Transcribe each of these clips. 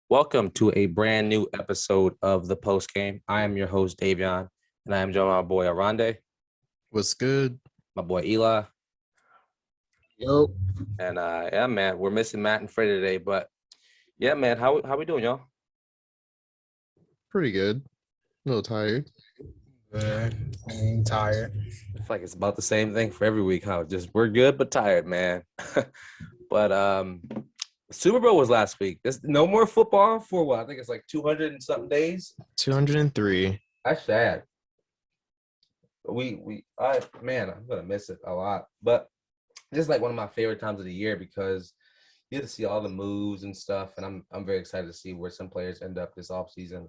Welcome to a brand new episode of the Post Game. I am your host, Davion, and I am joined by my boy Oronde, What's good? my boy Eli, Yo, and yeah, man, we're missing Matt and Freddie today, but yeah, man, how we doing, y'all? Pretty good. A little tired. good. I'm tired. It's like it's about the same thing for every week, huh? Just we're good but tired, man. But Super Bowl was last week. There's no more football for what? I think it's like 200 and something days. 203. That's sad. Man, I'm gonna miss it a lot. But this is like one of my favorite times of the year because you get to see all the moves and stuff, and I'm very excited to see where some players end up this offseason.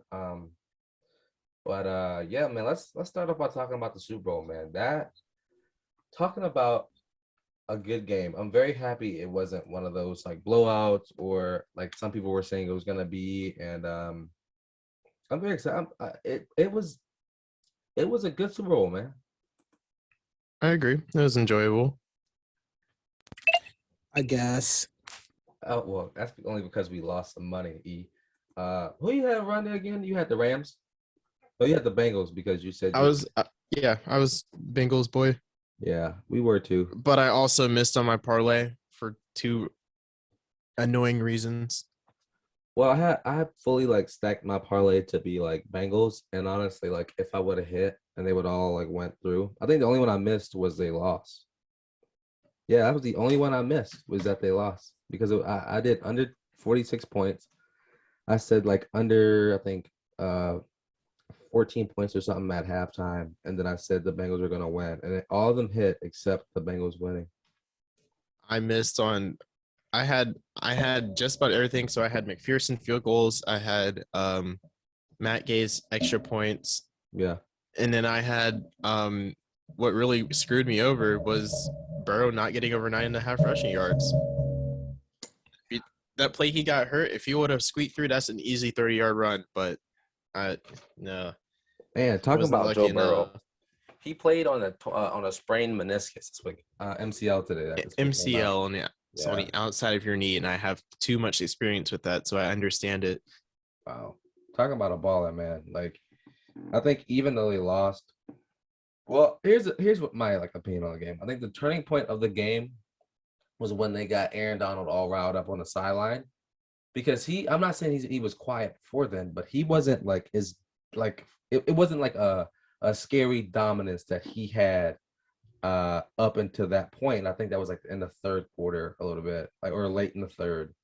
But yeah, man, let's start off by talking about the Super Bowl, man. Talking about a good game. I'm very happy it wasn't one of those like blowouts or like some people were saying it was gonna be, and I'm very excited. It was a good Super Bowl, man. I agree. It was enjoyable. I guess. Oh well, that's only because we lost some money. Who you had around there again? You had the Rams. Oh, you had the Bengals because you said I was Bengals boy, Yeah, we were too. but I also missed on my parlay for two annoying reasons. Well, I had fully like stacked my parlay to be like Bengals, and honestly, like if I would have hit and they would all like went through, I think the only one I missed was they lost. Yeah, that was the only one I missed was that they lost because I did under 46 points. I said like under I think 14 points or something at halftime, and then I said the Bengals were gonna win, and all of them hit except the Bengals winning. I missed on. I had just about everything. So I had McPherson field goals. I had Matt Gay's extra points, Yeah. and then I had what really screwed me over was Burrow not getting over 9.5 rushing yards. That play he got hurt. If he would have squeaked through, that's an easy 30-yard run. But no. Man, talking Wasn't about Joe lucky Burrow. enough. He played on a sprained meniscus this week. MCL today. This week came out. MCL on Yeah. the outside of your knee, and I have too much experience with that, so I understand it. Wow. Talking about a baller, man. Like, I think even though they lost, well, here's what my like opinion on the game. I think the turning point of the game was when they got Aaron Donald all riled up on the sideline. Because I'm not saying he was quiet before then, but he wasn't like it wasn't like a scary dominance that he had up until that point. And I think that was like in the third quarter a little bit, like or late in the third.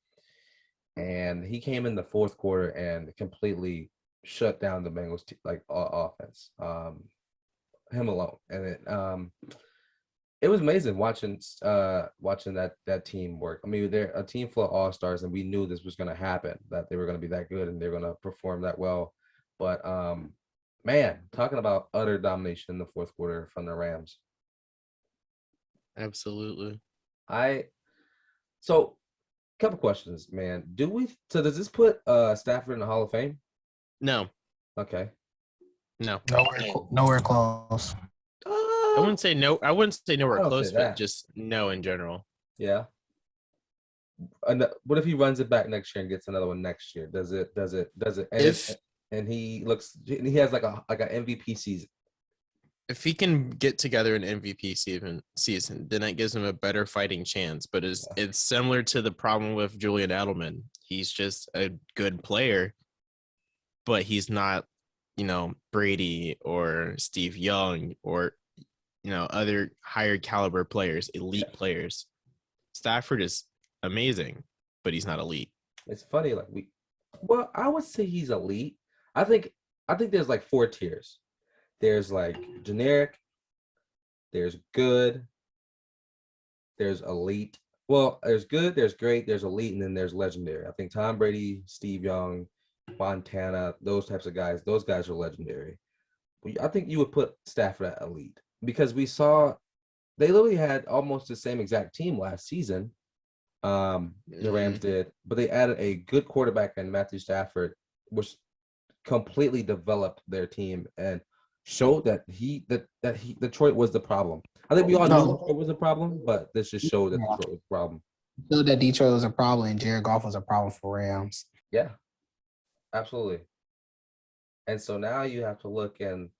And he came in the fourth quarter and completely shut down the Bengals offense. Him alone. And it was amazing watching that team work. I mean, they're a team full of all-stars, and we knew this was going to happen, that they were going to be that good and they're going to perform that well. But man, talking about utter domination in the fourth quarter from the Rams. Absolutely. So couple questions, man. Does this put Stafford in the Hall of Fame? No. Okay. No. Nowhere close. I wouldn't say no. I wouldn't say nowhere don't close, say but that. just no in general. Yeah. And what if he runs it back next year and gets another one next year? Does it? And he has like an MVP season. If he can get together an MVP season, then that gives him a better fighting chance. But it's similar to the problem with Julian Edelman. He's just a good player, but he's not, Brady or Steve Young or, other higher caliber players, elite players. Stafford is amazing, but he's not elite. It's funny, I would say he's elite. I think there's like 4 tiers. There's like generic, there's good, there's elite. Well, there's good, there's great, there's elite, and then there's legendary. I think Tom Brady, Steve Young, Montana, those types of guys, those guys are legendary. I think you would put Stafford at elite because we saw they literally had almost the same exact team last season. The Rams did, but they added a good quarterback in Matthew Stafford, which completely developed their team and showed that Detroit was the problem. I think we all knew Detroit was a problem, but this just showed that Detroit was a problem. Showed that Detroit was a problem and Jared Goff was a problem for Rams. Yeah. Absolutely. And so now you have to look and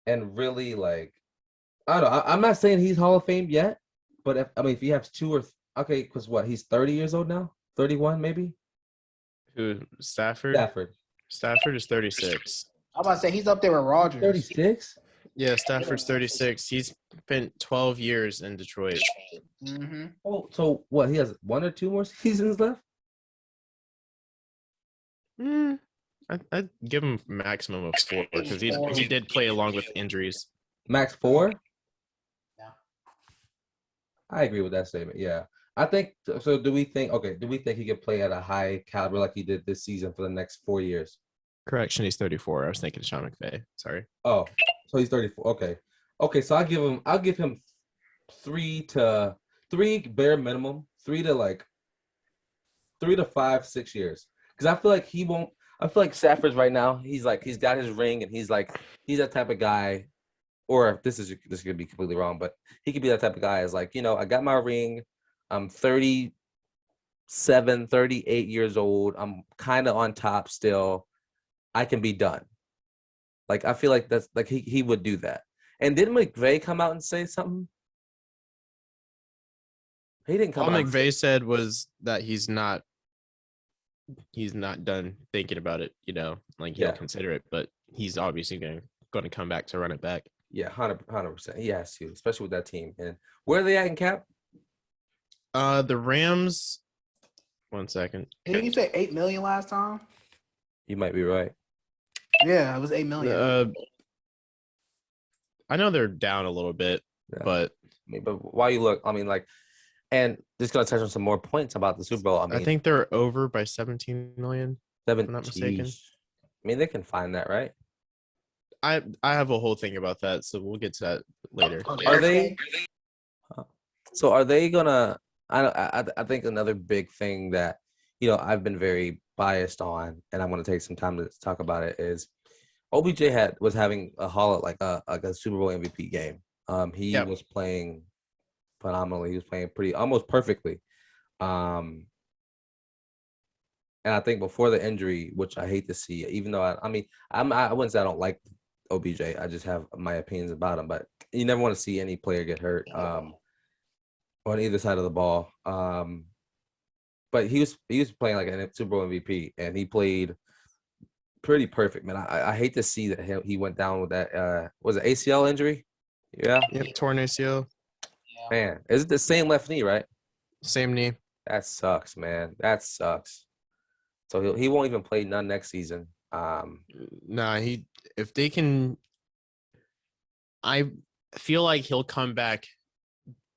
really like I don't know. I'm not saying he's Hall of Fame yet, but if he has two or okay, because what he's 30 years old now, 31 maybe. Who Stafford? Stafford, Stafford is 36. I'm about to say he's up there with Rogers. 36. Yeah, Stafford's 36. He's spent 12 years in Detroit. Mm-hmm. Oh, so what? He has one or two more seasons left. I'd give him maximum of 4 because he did play along with injuries. Max 4. Yeah. I agree with that statement. Yeah, I think so. Do we think? Okay, do we think he could play at a high caliber like he did this season for the next 4 years? Correction, he's 34. I was thinking Sean McVay. Sorry. Oh, so he's 34. Okay, okay. So I'll give him 3 bare minimum, 3 to 5, 6 years. Because I feel like he won't. I feel like Stafford's right now. He's got his ring, and he's that type of guy. Or this is gonna be completely wrong, but he could be that type of guy. Is like, I got my ring. I'm 37, 38 years old. I'm kind of on top still. I can be done. Like I feel like that's like he would do that. And didn't McVay come out and say something? He didn't come All out. McVay said was that he's not done thinking about it. Like he'll consider it, but he's obviously going to come back to run it back. Yeah, 100%. He has to, especially with that team. And where are they at in cap? The Rams. 1 second. Didn't you say 8 million last time? You might be right. Yeah, it was 8 million. I know they're down a little bit, but while you look, and just gonna touch on some more points about the Super Bowl. I think they're over by 17 million. If I'm not mistaken. They can find that, right? I have a whole thing about that, so we'll get to that later. Are they? So are they gonna? I think another big thing that I've been very biased on, and I'm gonna take some time to talk about it is OBJ was having a Super Bowl MVP game. He was playing phenomenally. He was playing almost perfectly. And I think before the injury, which I hate to see, even though I wouldn't say I don't like OBJ. I just have my opinions about him. But you never want to see any player get hurt on either side of the ball. But he was playing like a Super Bowl MVP, and he played pretty perfect, man. I hate to see that he went down with that. Was it ACL injury? Yeah. Yep, torn ACL. Man, is it the same left knee, right? Same knee. That sucks, man. That sucks. So he won't even play none next season. If they can, I feel like he'll come back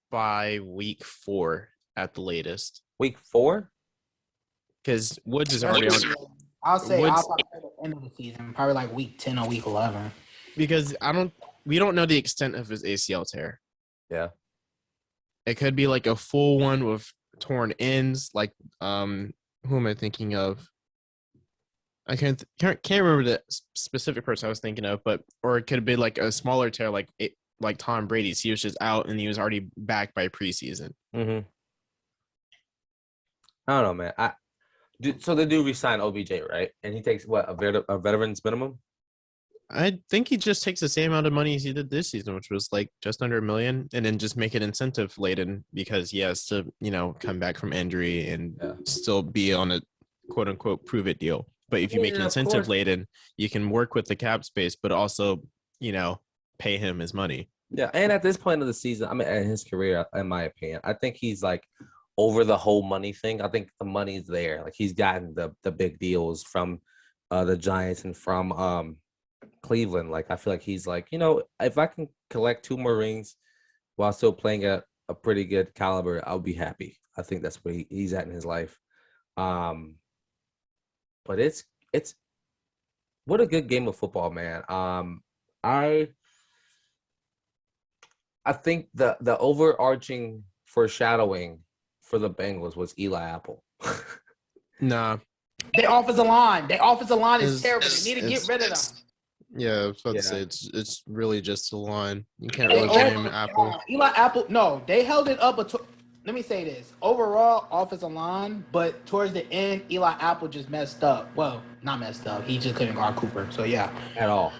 by week 4 at the latest. Week 4? Because Woods is already on. I'll say at the end of the season, probably like week 10 or week 11. Because we don't know the extent of his ACL tear. Yeah. It could be like a full one with torn ends, like who am I thinking of? I can't remember the specific person I was thinking of, or it could be like a smaller tear, like Tom Brady's. He was just out and he was already back by preseason. Mm-hmm. I don't know, man. So they do resign OBJ, right? And he takes what, a veteran's minimum? I think he just takes the same amount of money as he did this season, which was like just under $1 million, and then just make it incentive laden because he has to, come back from injury and still be on a quote unquote prove it deal. But if you make it incentive laden, you can work with the cap space, but also, pay him his money. Yeah, and at this point of the season, in his career, in my opinion, I think he's like over the whole money thing. I think the money's there. Like he's gotten the big deals from the Giants and from Cleveland. Like I feel like he's like, if I can collect 2 more rings while still playing at a pretty good caliber, I'll be happy. I think that's where he's at in his life. But it's what a good game of football, man. I think the overarching foreshadowing for the Bengals was Eli Apple. Nah. Their offensive line is terrible. They need to get rid of them. Yeah, I was about to say it's really just the line. You can't really blame Apple. Eli Apple, no, they held it up. let me say this. Overall, offensive line, but towards the end, Eli Apple just messed up. Well, not messed up. He just couldn't guard Cooper. So yeah. At all.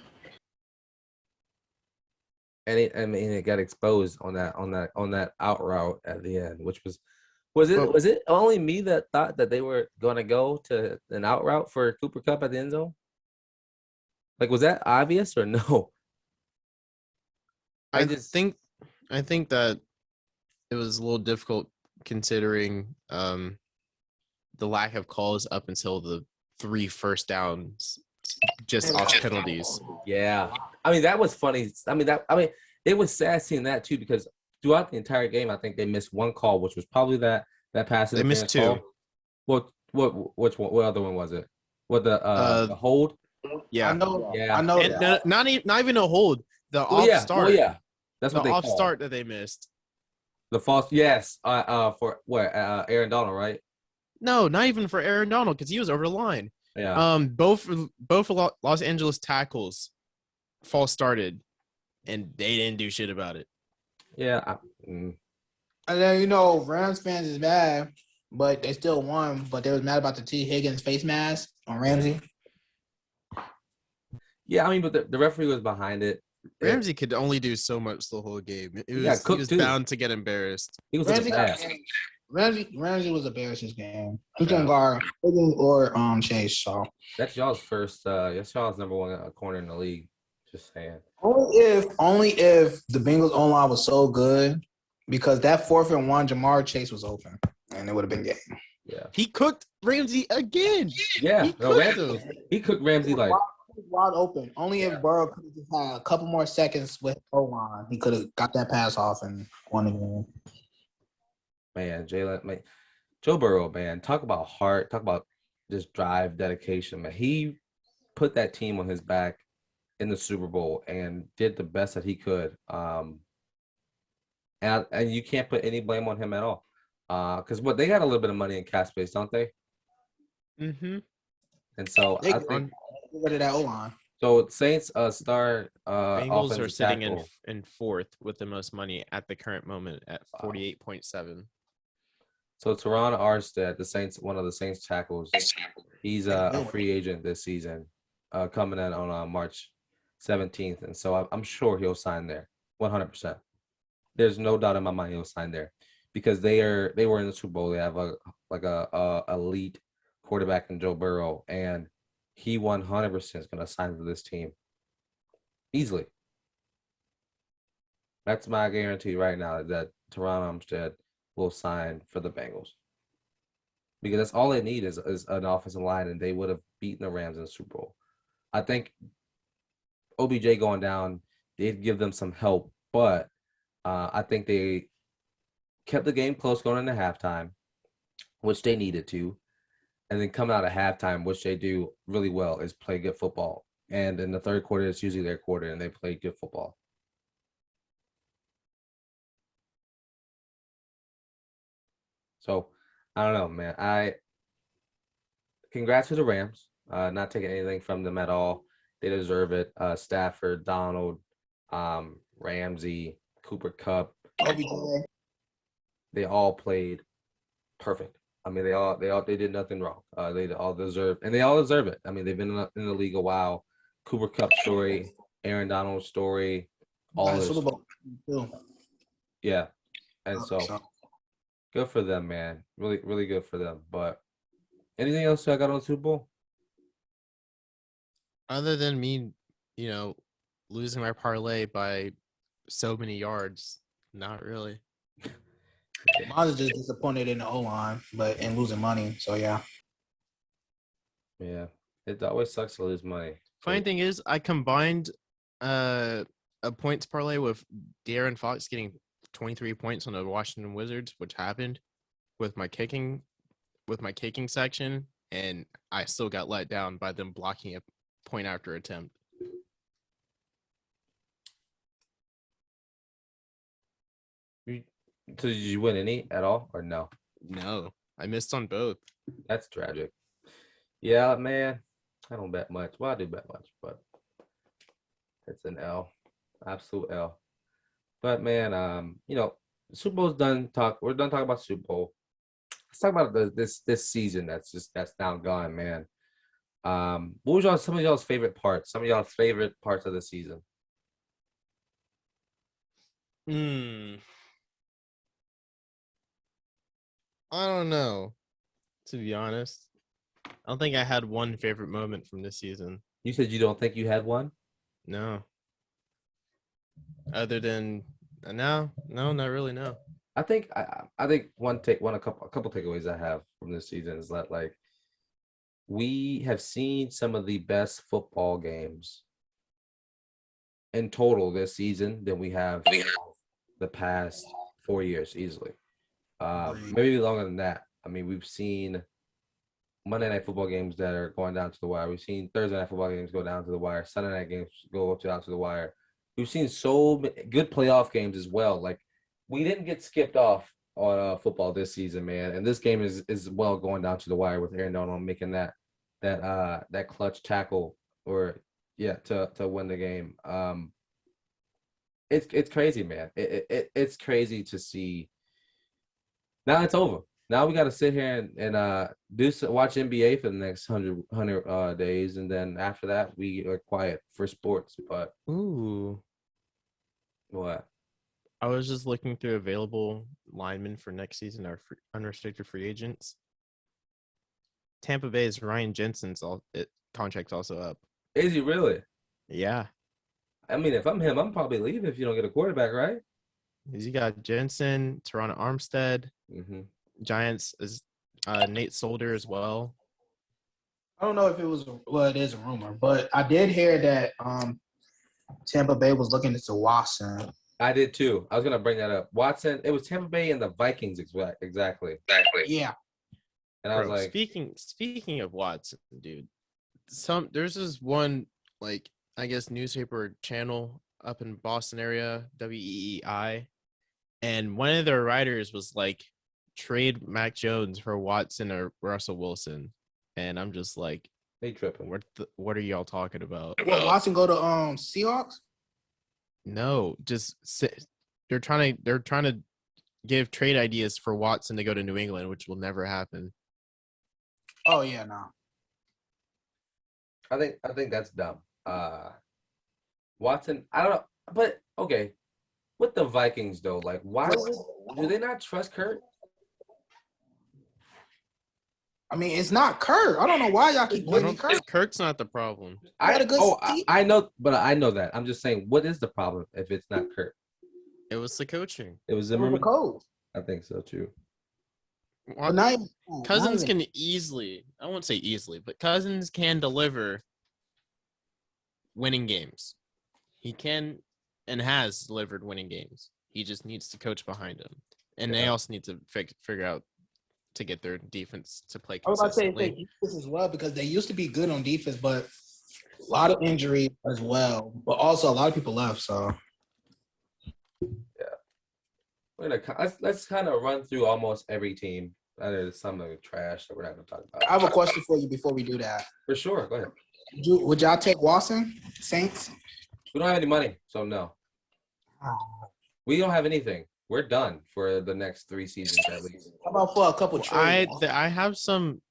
And it got exposed on that out route at the end, which was it only me that thought that they were gonna go to an out route for Cooper Kupp at the end zone? Like, was that obvious or no? I think that it was a little difficult considering the lack of calls up until the 3 first downs just off penalties. Yeah. I mean, that was funny. It was sad seeing that too, because throughout the entire game, I think they missed one call, which was probably that pass. They missed 2. Call. Which one? What other one was it? What the hold? Yeah. I know. Yeah. I know. And not even a hold. The Oh, off start. yeah. That's what the they off called. start that they missed. The false. Yes. For what? Aaron Donald, right? No, not even for Aaron Donald because he was over the line. Yeah. Both Los Angeles tackles false started, and they didn't do shit about it. Yeah. And then Rams fans is mad, but they still won. But they was mad about the T. Higgins face mask on Ramsey. Yeah, I mean, but the referee was behind it. Ramsey could only do so much the whole game. He was too. bound to get embarrassed. He was Ramsey was embarrassed this game. He couldn't guard Higgins or Chase. So that's y'all's first. That's y'all's number 1 corner in the league. Just saying. Only if the Bengals online was so good, because that 4th and 1, Jamar Chase was open, and it would have been game. Yeah. He cooked Ramsey again. Yeah. He cooked Ramsey like wide open. Only if Burrow could have just had a couple more seconds with O-line, he could have got that pass off and won the game. Man, Joe Burrow, man, talk about heart, talk about just drive, dedication, man. He put that team on his back in the Super Bowl and did the best that he could. And you can't put any blame on him at all. Because they got a little bit of money in cap space, don't they? Mm-hmm. And so They I think get rid of that O-line. so. Saints star Bengals are sitting tackle. in 4th with the most money at the current moment at 48.7. So Teron Armstead, one of the Saints tackles, he's a free agent this season, coming in on March 17th, and so I'm sure he'll sign there, 100%. There's no doubt in my mind he'll sign there, because they were in the Super Bowl. They have a elite quarterback in Joe Burrow, and he 100% is going to sign for this team easily. That's my guarantee right now, that Teron Armstead will sign for the Bengals, because that's all they need is an offensive line, and they would have beaten the Rams in the Super Bowl. I think OBJ going down did give them some help, but I think they kept the game close going into halftime, which they needed to, and then coming out of halftime, which they do really well, is play good football. And in the third quarter, it's usually their quarter, and they play good football. So I don't know, man. Congrats to the Rams. Not taking anything from them at all. They deserve it. Stafford, Donald, Ramsey, Cooper Kupp. They all played perfect. I mean, they did nothing wrong. They all deserve it. I mean, they've been in the league a while. Cooper Kupp story, Aaron Donald story, all this. Super Bowl too. Yeah, and so good for them, man. Really, really good for them. But anything else I got on Super Bowl? Other than me, losing my parlay by so many yards, not really. I was just disappointed in the O-line, but in losing money. So yeah. Yeah, it always sucks to lose money. Funny thing is, I combined a points parlay with De'Aaron Fox getting 23 points on the Washington Wizards, which happened with my kicking section, and I still got let down by them blocking a point after attempt. So did you win any at all or no? No, I missed on both. That's tragic. Yeah, man. I don't bet much. Well, I do bet much, but it's an L. Absolute L. But man, Super Bowl's done. We're done talking about Super Bowl. Let's talk about this season that's now gone, man. What was some of y'all's favorite parts? Some of y'all's favorite parts of the season? I don't know, to be honest. I don't think I had one favorite moment from this season. You said you don't think you had one? No. Other than no, not really. No. I think a couple takeaways I have from this season is that like we have seen some of the best football games in total this season than we have the past 4 years easily. Maybe longer than that. I mean, we've seen Monday night football games that are going down to the wire. We've seen Thursday night football games go down to the wire. Sunday night games go down to the wire. We've seen so many good playoff games as well. Like we didn't get skipped off on football this season, man. And this game is well going down to the wire with Aaron Donald making that clutch tackle to win the game. It's crazy, man. It's crazy to see. Now it's over. Now we got to sit here and watch NBA for the next 100 days, and then after that we are quiet for sports. But ooh, what? I was just looking through available linemen for next season, our unrestricted free agents. Tampa Bay's Ryan Jensen's contract's also up. Is he really? Yeah. I mean, if I'm him, I'm probably leaving if you don't get a quarterback, right? You got Jensen, Toronto Armstead, Giants is Nate Solder as well. I don't know if it is a rumor, but I did hear that Tampa Bay was looking into Watson. I did too. I was gonna bring that up. Watson. It was Tampa Bay and the Vikings exactly. Yeah. And I was like, speaking of Watson, dude, there's this one like I guess newspaper channel up in Boston area, WEEI, and one of their writers was like, trade Mac Jones for Watson or Russell Wilson, and I'm just like, they tripping. What are y'all talking about? What, Watson go to Seahawks? No, they're trying to give trade ideas for Watson to go to New England, which will never happen. Oh yeah, no. I think that's dumb. Watson, I don't know, but okay. With the Vikings though, like why do they not trust Kurt? I mean, it's not Kurt. I don't know why y'all keep blaming Kurt. Kurt's not the problem. I know, but I know that. I'm just saying, what is the problem if it's not Kurt? It was the coaching. It was Zimmerman. The coach. I think so too. Cousins can easily, I won't say easily, but Cousins can deliver winning games. He can and has delivered winning games. He just needs to coach behind him. And they also need to figure out to get their defense to play consistently. I was about to say defense as well, because they used to be good on defense, but a lot of injuries as well. But also a lot of people left, so. Yeah. Let's kind of run through almost every team. There's some of the trash that we're not going to talk about. I have a question for you before we do that. For sure. Go ahead. Would y'all take Watson, Saints? We don't have any money, so no. We don't have anything. We're done for the next 3 seasons at least. How about for a couple trades? I have some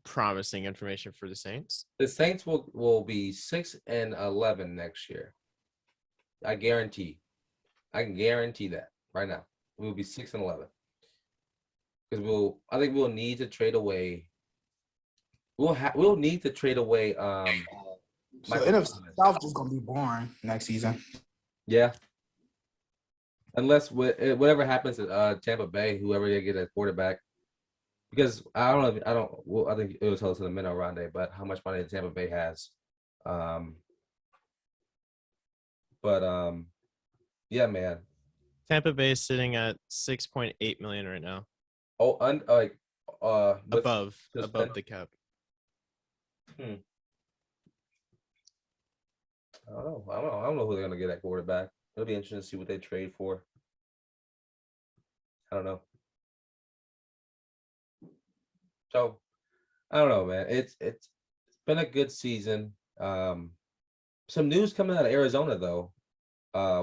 promising information for the Saints. The Saints will be 6-11 next year. I guarantee. I can guarantee that right now. We will be 6-11. Because I think we'll need to trade away. We'll need to trade away. So NFC South is gonna be boring next season. Yeah. Unless whatever happens at Tampa Bay, whoever they get a quarterback, because I don't know. I think it was held to the minute Oronde, but how much money Tampa Bay has. Yeah, man. Tampa Bay is sitting at $6.8 million right now. Oh, above the cap. I don't know who they're gonna get at quarterback. It'll be interesting to see what they trade for. I don't know. So, I don't know, man. It's been a good season. Some news coming out of Arizona though,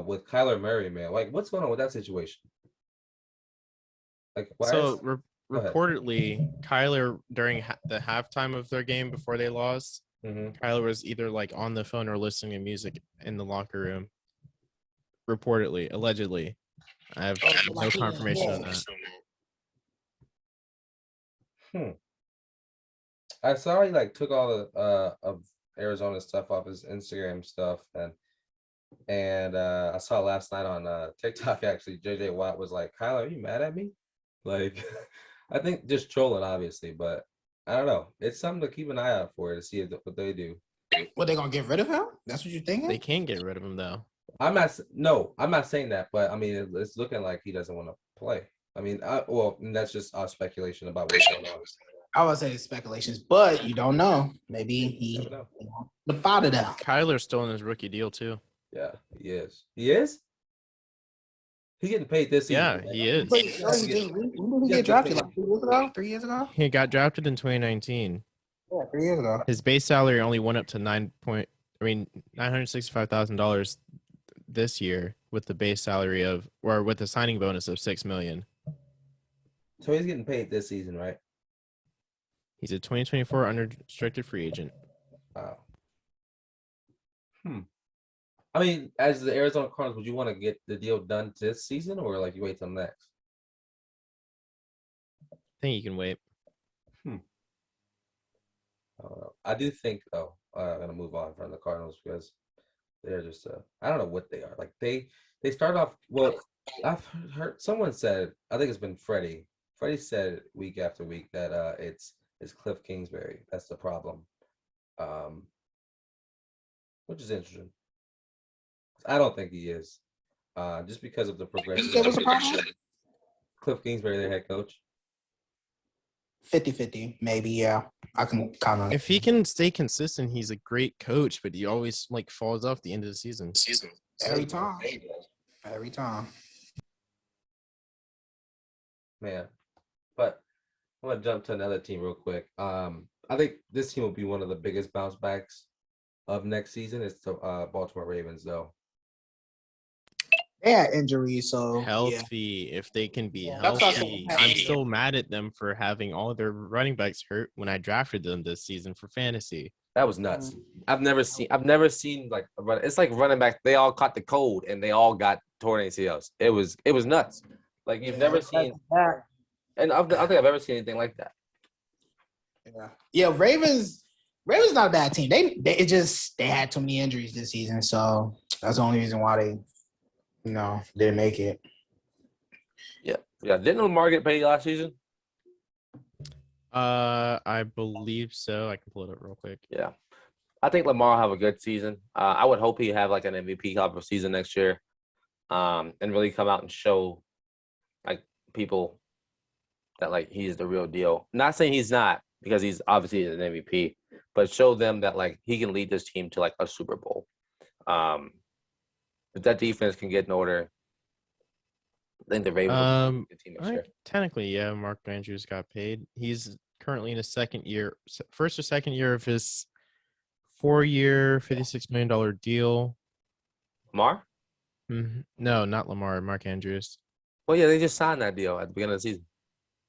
with Kyler Murray, man. Like, what's going on with that situation? Like, why So is? Go ahead. reportedly, Kyler during the halftime of their game before they lost, Mm-hmm. Kyler was either like on the phone or listening to music in the locker room. Reportedly, allegedly, I have no Like he was confirmation on there. that. Hmm. I saw he like took all the of Arizona stuff off his Instagram stuff, and I saw last night on TikTok actually JJ Watt was like, Kyler, are you mad at me? Like, I think just trolling obviously, but I don't know. It's something to keep an eye out for to see what they do. What, they gonna get rid of him? That's what you're thinking? They can't get rid of him though. I'm not saying that, but I mean it's looking like he doesn't want to play. I mean, and that's just our speculation about what's going on. I would say speculations, but you don't know. Maybe he Never know. the father there. Kyler's still in his rookie deal too. Yeah, he is. He is. He's getting paid this season. Yeah, right? he is. When did he get drafted? Like 2 years ago? 3 years ago? He got drafted in 2019. Yeah, 3 years ago. His base salary only went up to $965,000 this year with the base salary with the signing bonus of $6 million. So he's getting paid this season, right? He's a 2024 unrestricted free agent. Wow. I mean, as the Arizona Cardinals, would you want to get the deal done this season, or like you wait till next? I think you can wait. I don't know. I do think though, I'm gonna move on from the Cardinals because they're just I don't know what they are. Like they start off well. I've heard someone said, I think it's been Freddie. Freddie said week after week that it's Cliff Kingsbury. That's the problem. Which is interesting. I don't think he is. Just because of the progression. What's the problem? Cliff Kingsbury, their head coach. 50-50, maybe, yeah. I can count on it. If he can stay consistent, he's a great coach, but he always like falls off the end of the season. Every time. Every time. Man. But I'm gonna jump to another team real quick. I think this team will be one of the biggest bounce backs of next season. It's the Baltimore Ravens, though. They had injuries, so Healthy, if they can be That's what healthy. I'm I'm saying. still mad at them for having all their running backs hurt when I drafted them this season for fantasy. That was nuts. I've never seen like a run. It's like running back. They all caught the cold and they all got torn ACLs. It was nuts. Like you've never seen. And I don't think I've ever seen anything like that. Yeah, Ravens not a bad team. They had too many injuries this season, so that's the only reason why they didn't make it. Yeah. Didn't Lamar get paid last season? I believe so. I can pull it up real quick. Yeah, I think Lamar will have a good season. I would hope he have like an MVP caliber season next year, and really come out and show like people that like he's the real deal. Not saying he's not, because he's obviously an MVP, but show them that like he can lead this team to like a Super Bowl. If that defense can get in order, I think the Ravens will be a good team next year. Technically, yeah, Mark Andrews got paid. He's currently in his first or second year of his 4-year, $56 million deal. Lamar? No, not Lamar. Mark Andrews. Well, yeah, they just signed that deal at the beginning of the season.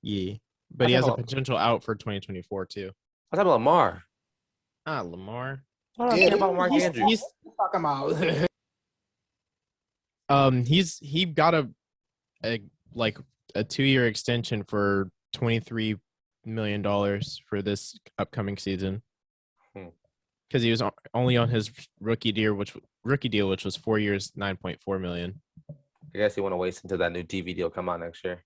Yeah, but he has a potential out for 2024 too. I'm talking about Lamar. Lamar. I'm talking about Mark Andrews. He's talking about. He got a 2-year extension for $23 million for this upcoming season. Because he was only on his rookie deal, which was 4 years, $9.4 million. I guess you want to wait until that new TV deal come out next year.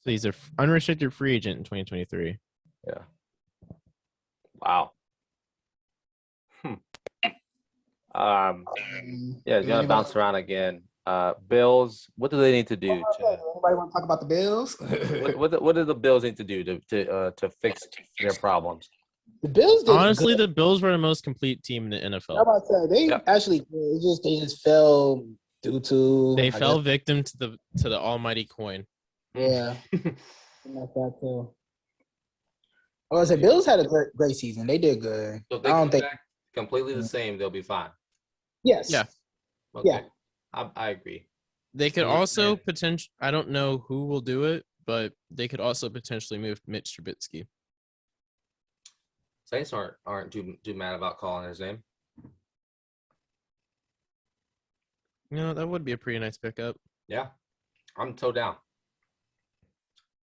So he's an unrestricted free agent in 2023. Yeah. Wow. Yeah, he's gonna bounce around again. Bills. What do they need to do? Anybody want to talk about the Bills? What do the Bills need to do to fix their problems? The Bills did Honestly, good. the Bills were the most complete team in the I'm NFL. about to say, actually they just fell due to They fell victim to the almighty coin. Yeah. Like that too. I was say Bills had a great season. They did good. So if they come back completely the same, they'll be fine. Yes. Yeah. Okay. Yeah. I agree. They could also potentially. I don't know who will do it, but they could also potentially move Mitch Trubisky. Saints aren't too mad about calling his name. That would be a pretty nice pickup. Yeah, I'm so down.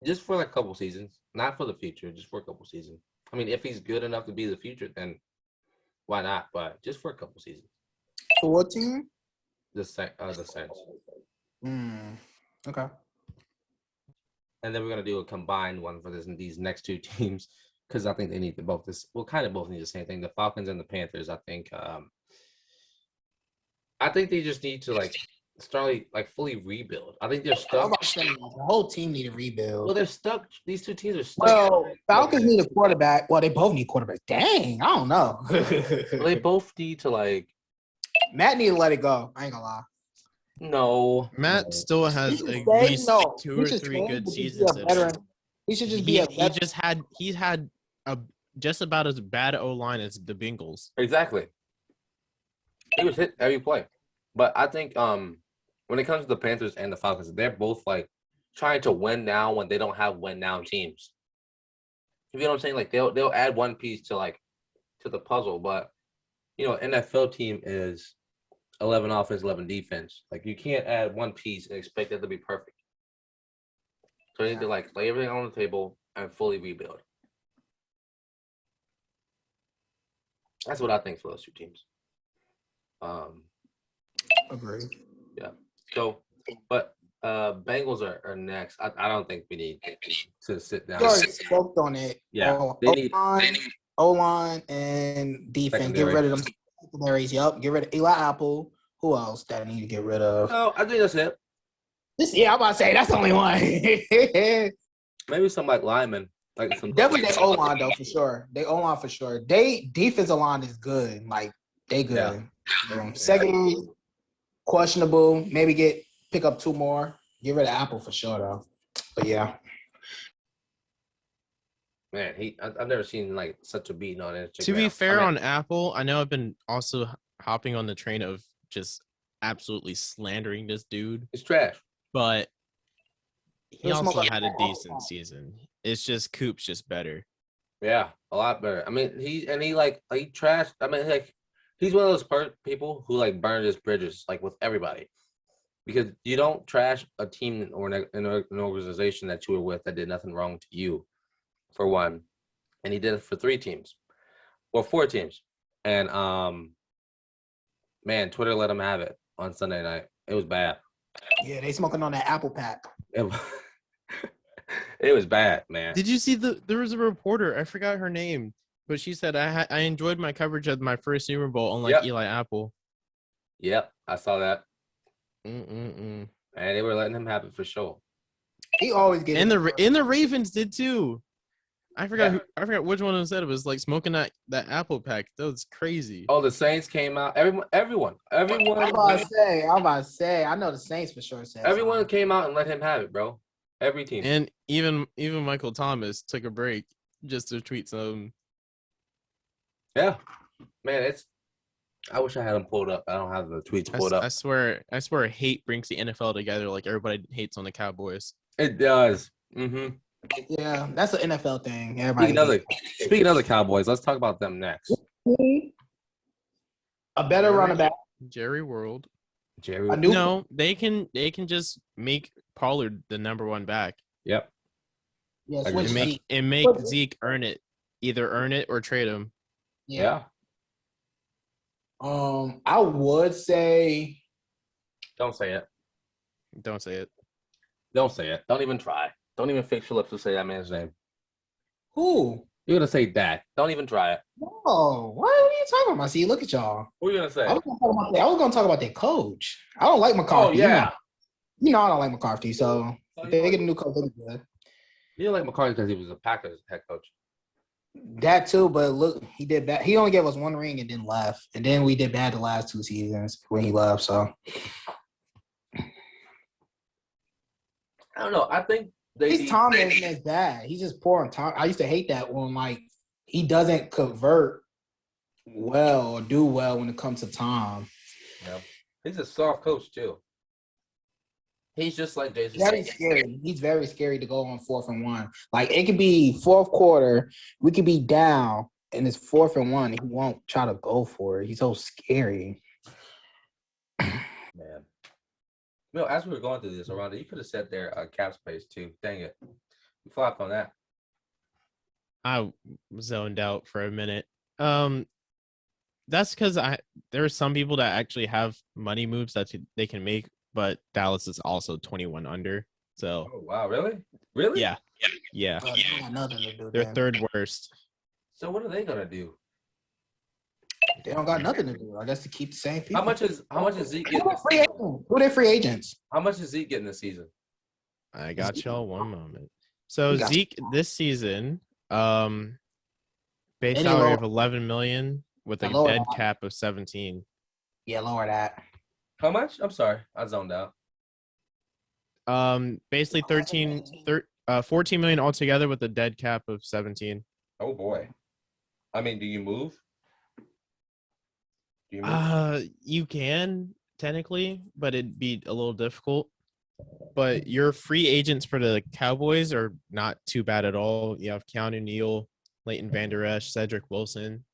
Just for like a couple seasons, not for the future, just for a couple seasons. I mean, if he's good enough to be the future, then why not? But just for a couple seasons. For what team? The Saints. Okay. And then we're gonna do a combined one for these next two teams because I think they need both need the same thing. The Falcons and the Panthers. I think they just need to start fully rebuild. I think they're I'm stuck. about to say, the whole team need to rebuild. Well, they're stuck. These two teams are stuck. Well, Falcons need a quarterback. Well, they both need quarterback. Dang, I don't know. They both need to Matt need to let it go. I ain't gonna lie. No, Matt still has should at stay? least No. 2 He or should 3 stay, good but he should be seasons. a veteran. He should just be a veteran. He's had a just about as bad O-line as the Bengals. Exactly. He was hit every play. But I think when it comes to the Panthers and the Falcons, they're both trying to win now when they don't have win now teams. You know what I'm saying? They'll add one piece to the puzzle, but NFL team is 11 offense, 11 defense. You can't add one piece and expect it to be perfect. So they need to lay everything on the table and fully rebuild. That's what I think for those two teams. Agreed. Yeah. So, but Bengals are next. I don't think we need to sit down. You already spoke on it. Yeah, they need O-line and defense. Secondary. Get rid of them secondaries. Yup. Get rid of Eli Apple. Who else that I need to get rid of? Oh, I think that's it. I'm about to say that's the only one. Maybe some linemen. Definitely they O-line though for sure. They O-line for sure. They defensive line is good. They good. Yeah. Secondary questionable. Maybe pick up 2 more. Get rid of Apple for sure though. But yeah. Man, I've never seen such a beating on it. To be fair on Apple, I know I've been also hopping on the train of just absolutely slandering this dude. It's trash. But he He'll also smoke had a all decent time. season. It's just Coop's just better. Yeah, a lot better. I mean, he trashed. I mean, he's one of those people who burned his bridges with everybody, because you don't trash a team or an organization that you were with that did nothing wrong to you, for one, and he did it for 3 teams, or 4 teams, and man, Twitter let him have it on Sunday night. It was bad. Yeah, they smoking on that Apple pack. It was bad, man. Did you see there was a reporter, I forgot her name, but she said I enjoyed my coverage of my first Super Bowl unlike Eli Apple. Yep, I saw that. And And they were letting him have it for sure. He always gets and the Ravens did too. I forgot which one said it was smoking that Apple pack. That was crazy. Oh, the Saints came out. Everyone. I'm about to say. I know the Saints for sure said. Everyone came out and let him have it, bro. Every team. And even Michael Thomas took a break just to tweet some. Yeah, man. I wish I had them pulled up. I don't have the tweets pulled up. I swear, hate brings the NFL together. Everybody hates on the Cowboys. It does. Mm-hmm. Yeah, that's an NFL thing. Speaking of the Cowboys, let's talk about them next. A better running back. Jerry World. Jerry. They can just make Pollard the number 1 back. Yep. Yeah, and make Zeke earn it. Either earn it or trade him. Yeah. I would say. Don't say it. Don't say it. Don't say it. Don't even try. Don't even fix your lips to say that man's name. Who? You're gonna say that. Don't even try it. Oh, what are you talking about? See, look at y'all. What are you gonna say? I was gonna talk about their coach. I don't like McCarthy. Oh yeah. You know I don't like McCarthy. So if they get a new coach, they'll be good. You don't like McCarthy because he was a Packers head coach. That too, but look, he did bad. He only gave us 1 ring and then left, and then we did bad the last 2 seasons when he left. So I don't know. I think his time isn't as bad. He's just poor on time. I used to hate that when he doesn't convert well or do well when it comes to time. Yeah. He's a soft coach too. He's just like Jason. Very scary. He's very scary to go on 4th and 1. Like it could be fourth quarter, we could be down, and it's 4th and 1. And he won't try to go for it. He's so scary. Man. No, as we were going through this, Oronde, you could have said their cap space too. Dang it. You flopped on that. I zoned out for a minute. That's because there are some people that actually have money moves that they can make, but Dallas is also 21 under. So Oh wow, really? Really? yeah. They got nothing to do. They're Then. third worst. So what are they gonna do? They don't got nothing to do. I guess to keep the same people. How much is Zeke getting? Who are they free agents? How much is Zeke getting this season? I got y'all one moment. So got Zeke this season, base Any salary lower- of 11 million with a lower dead that. cap of 17. Yeah, lower that. How much? I'm sorry, I zoned out. Basically 14 million altogether with a dead cap of 17. Oh boy. I mean, do you move? Do you move? You can technically, but it'd be a little difficult. But your free agents for the Cowboys are not too bad at all. You have Keanu Neal, Leighton Vander Esch, Cedric Wilson.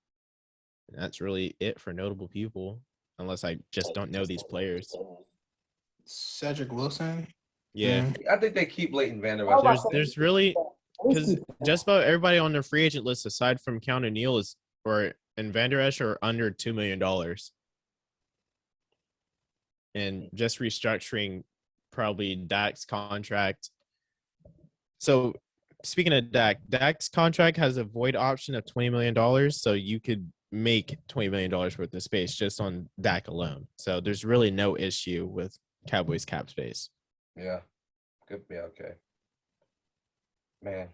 And that's really it for notable people, unless I just don't know these players. Cedric Wilson. Yeah, I think they keep Leighton Vander Esch. there's really because just about everybody on their free agent list aside from Keanu Neal and Vander Esch are under $2 million. And just restructuring probably Dak's contract. So speaking of Dak's contract has a void option of $20 million. So you could make $20 million worth of space just on Dak alone. So there's really no issue with Cowboys cap space. Yeah. Good. Yeah. Okay. Man.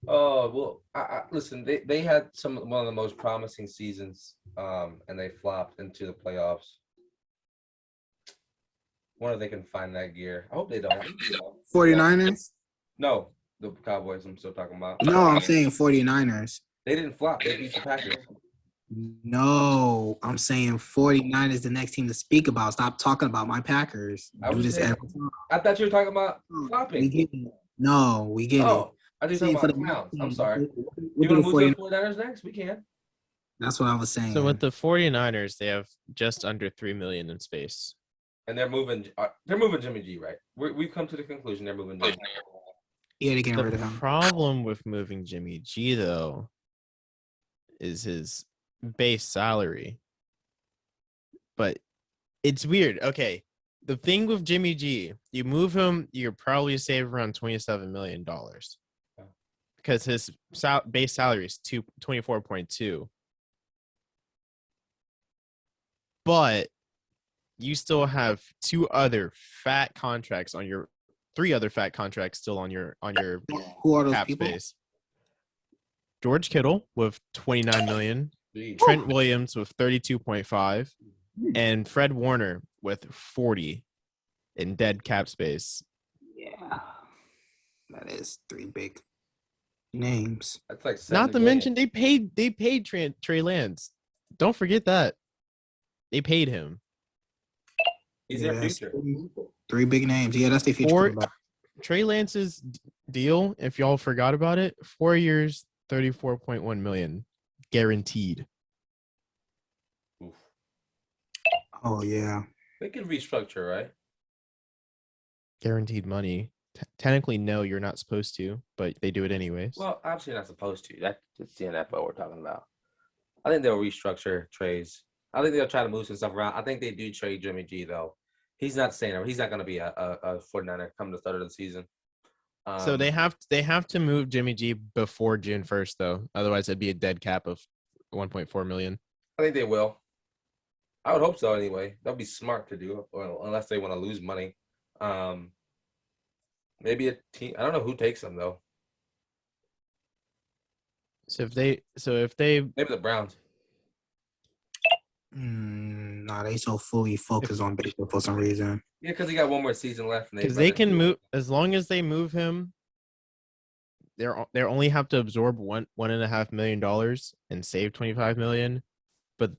Oh well. I listen. They had one of the most promising seasons, and they flopped into the playoffs. Wonder if they can find that gear. I hope they don't. 49ers? No, the Cowboys. I'm still talking about. No, I'm saying 49ers. They didn't flop. They beat the Packers. No, I'm saying 49ers the next team to speak about. Stop talking about my Packers. Do this every time. I thought you were talking about We flopping. get it. No, we get it. Oh, I just talking Saying about the Browns. I'm sorry. We'll You do want to the move to the 49ers. 49ers next? We can. That's what I was saying. So with the 49ers, they have just under $3 million in space. And they're moving. They're moving Jimmy G, right? We've come to the conclusion they're moving Jimmy. Yeah, they're getting rid The of him. problem with moving Jimmy G, though, is his base salary. But it's weird. Okay, the thing with Jimmy G, you move him, you probably save around $27 million because his base salary is 24.2. But you still have three other fat contracts still on your Who are those cap people? space. George Kittle with 29 million, Jeez. Trent Williams with 32.5, and Fred Warner with 40 in dead cap space. Yeah, that is 3 big names. That's like Not to 70 mention they paid Trey Lance. Don't forget that. They paid him. He's Yeah, their that's future. 3 big names. Yeah, that's their future. quarterback. Trey Lance's deal, if y'all forgot about it, 4 years, 34.1 million guaranteed. Oof. Oh yeah. They could restructure, right? Guaranteed money. Technically, no, you're not supposed to, but they do it anyways. Well, obviously not supposed to. That's the NFL we're talking about. I think they'll restructure trades. I think they'll try to move some stuff around. I think they do trade Jimmy G though. He's not staying there. He's not going to be a 49er come the start of the season. So they have to move Jimmy G before June 1st, though. Otherwise, it'd be a dead cap of 1.4 million. I think they will. I would hope so anyway. That'd be smart to do, unless they want to lose money. Maybe a team. I don't know who takes them though. So if they Maybe the Browns. Nah, they so fully focused on baseball for some reason. Yeah, because he got one more season left. because they can move as long as they move him, they only have to absorb $1.5 million and save $25 million. But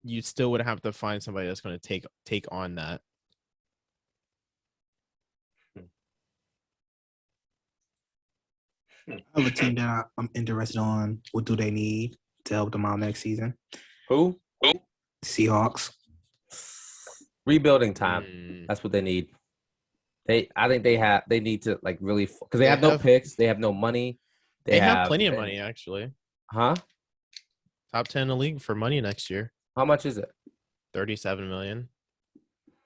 you still would have to find somebody that's going to take on that. I have a team that I'm interested on. What do they need to help them out next season? Who? Seahawks. Rebuilding time. That's what they need. I think they need to like really because they have no picks, they have no money. They have plenty of money actually. Huh? Top 10 in the league for money next year. How much is it? 37 million.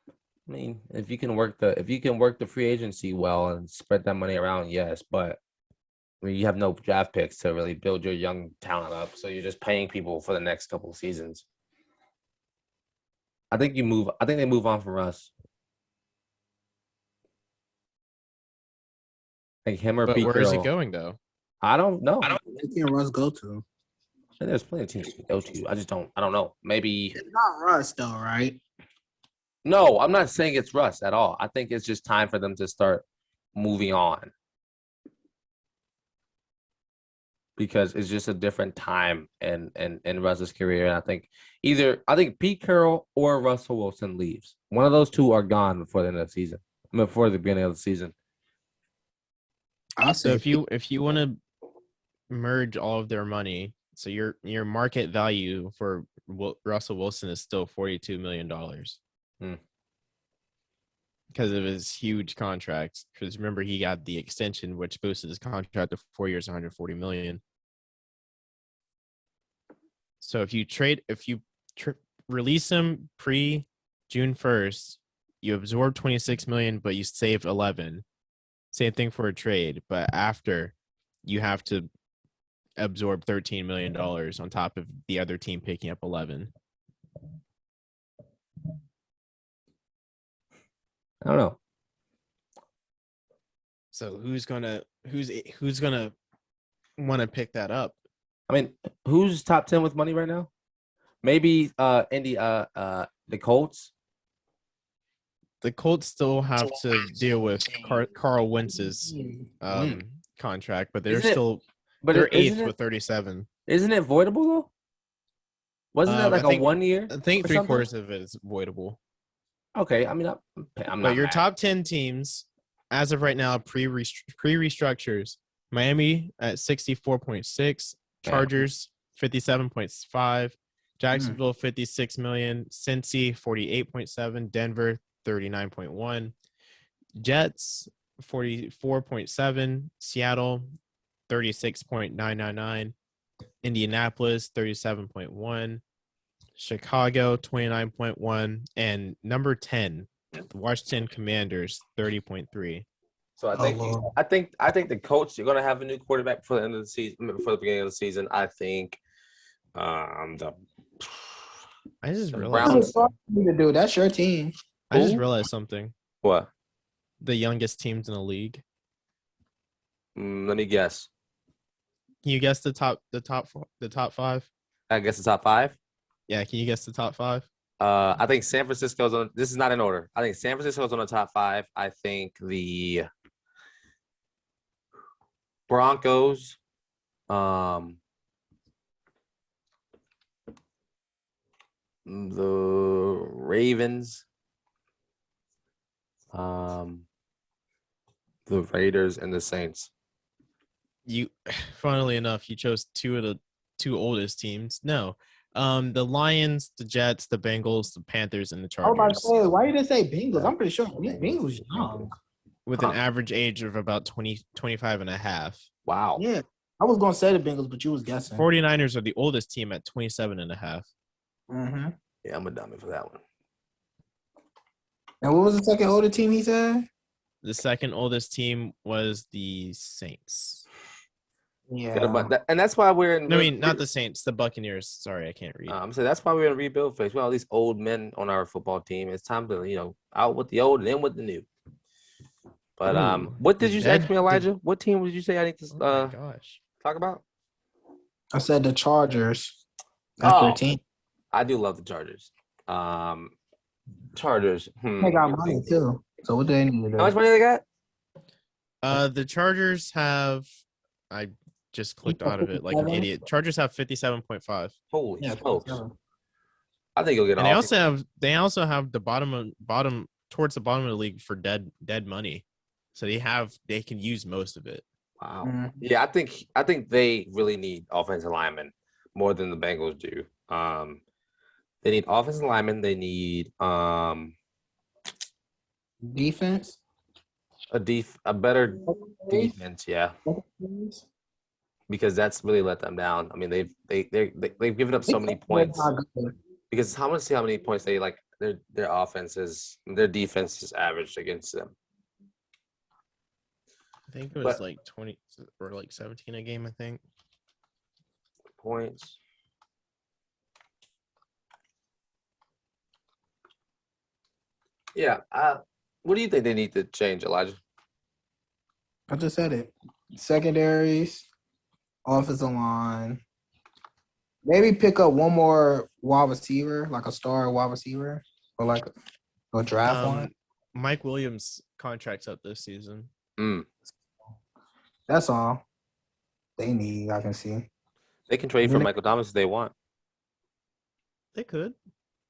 I mean, if you can work the free agency well and spread that money around, yes. But I mean, you have no draft picks to really build your young talent up, so you're just paying people for the next couple of seasons. I think they move on from Russ. Like him or Pete where Carroll. is it going though? I don't know. Where can Russ go to? There's plenty of teams to go to. I don't know. Maybe It's not Russ though, right? No, I'm not saying it's Russ at all. I think it's just time for them to start moving on. Because it's just a different time in Russ's career. And I think Pete Carroll or Russell Wilson leaves. One of those two are gone before the end of the season. Before the beginning of the season. So if you want to merge all of their money, so your market value for Russell Wilson is still $42 million. Because of his huge contracts. Because remember, he got the extension, which boosted his contract to 4 years, $140 million. So if you release him pre-June 1st, you absorb $26 million, but you save 11. Same thing for a trade, but after you have to absorb $13 million on top of the other team picking up 11. I don't know. So who's gonna want to pick that up? I mean, who's top 10 with money right now? Maybe the Colts. The Colts still have to deal with Carl Wentz's contract, but they're they're eighth with 37. Isn't it voidable though? Wasn't that like a 1 year? I think 3/4 of it is voidable. Okay, I mean, I'm not. But your mad. top 10 teams, as of right now, pre-restructures: Miami at 64.6, Chargers 57.5, Jacksonville 56 million, Cincy 48.7, Denver 39.1, Jets 44.7, Seattle 36.999, Indianapolis 37.1, Chicago 29.1, and number 10, the Washington Commanders 30.3. So I think the coach, you're gonna have a new quarterback before the end of the season, before the beginning of the season. I think I just realized that's your team. I just realized something. What? The youngest teams in the league. Let me guess. Can you guess the top five? I guess the top 5. Yeah, can you guess the top 5? I think San Francisco's on. This is not in order. I think San Francisco's on the top 5. I think the Broncos, the Ravens, the Raiders, and the Saints. Funnily enough, you chose two of the two oldest teams. No, the Lions, the Jets, the Bengals, the Panthers, and the I was about to Chargers. say, why did they say Bengals? I'm pretty sure Bengals young. With an average age of about 25 and a half. Wow. Yeah, I was gonna say the Bengals, but you was guessing. 49ers are the oldest team at 27 and a half. Mm-hmm. Yeah, I'm a dummy for that one. And what was the second older team he said? The second oldest team was the Saints. Yeah, and that's why we're in. No, I mean, not the Saints, the Buccaneers. Sorry, I can't read. So that's why we're in rebuild phase. Well, all these old men on our football team. It's time to, out with the old and in with the new. But what did you ask me, Elijah? What team did you say I need to talk about? I said the Chargers. That's their team. I do love the Chargers. Chargers. They got money too. So what do they need to do? How much money they got? The Chargers have. I just clicked out of it like an idiot. Chargers have 57.5. Holy smokes. I think he'll get And an offer. they also have the bottom towards the bottom of the league for dead money. So they can use most of it. Wow. Mhm. Yeah, I think they really need offensive linemen more than the Bengals do. They need offensive linemen. They need Defense. a better defense. Yeah, because that's really let them down. I mean, they've given up so many points. Because how many points they like their their defense is averaged against them. I think it was like 20 or like 17 a game, I think. Points. Yeah. What do you think they need to change, Elijah? I just said it. Secondaries, offensive line. Maybe pick up one more wide receiver, like a star wide receiver, or like a draft one. Mike Williams' contract's up this season. That's all they need. I can see. They can trade for Michael Thomas if they want. They could.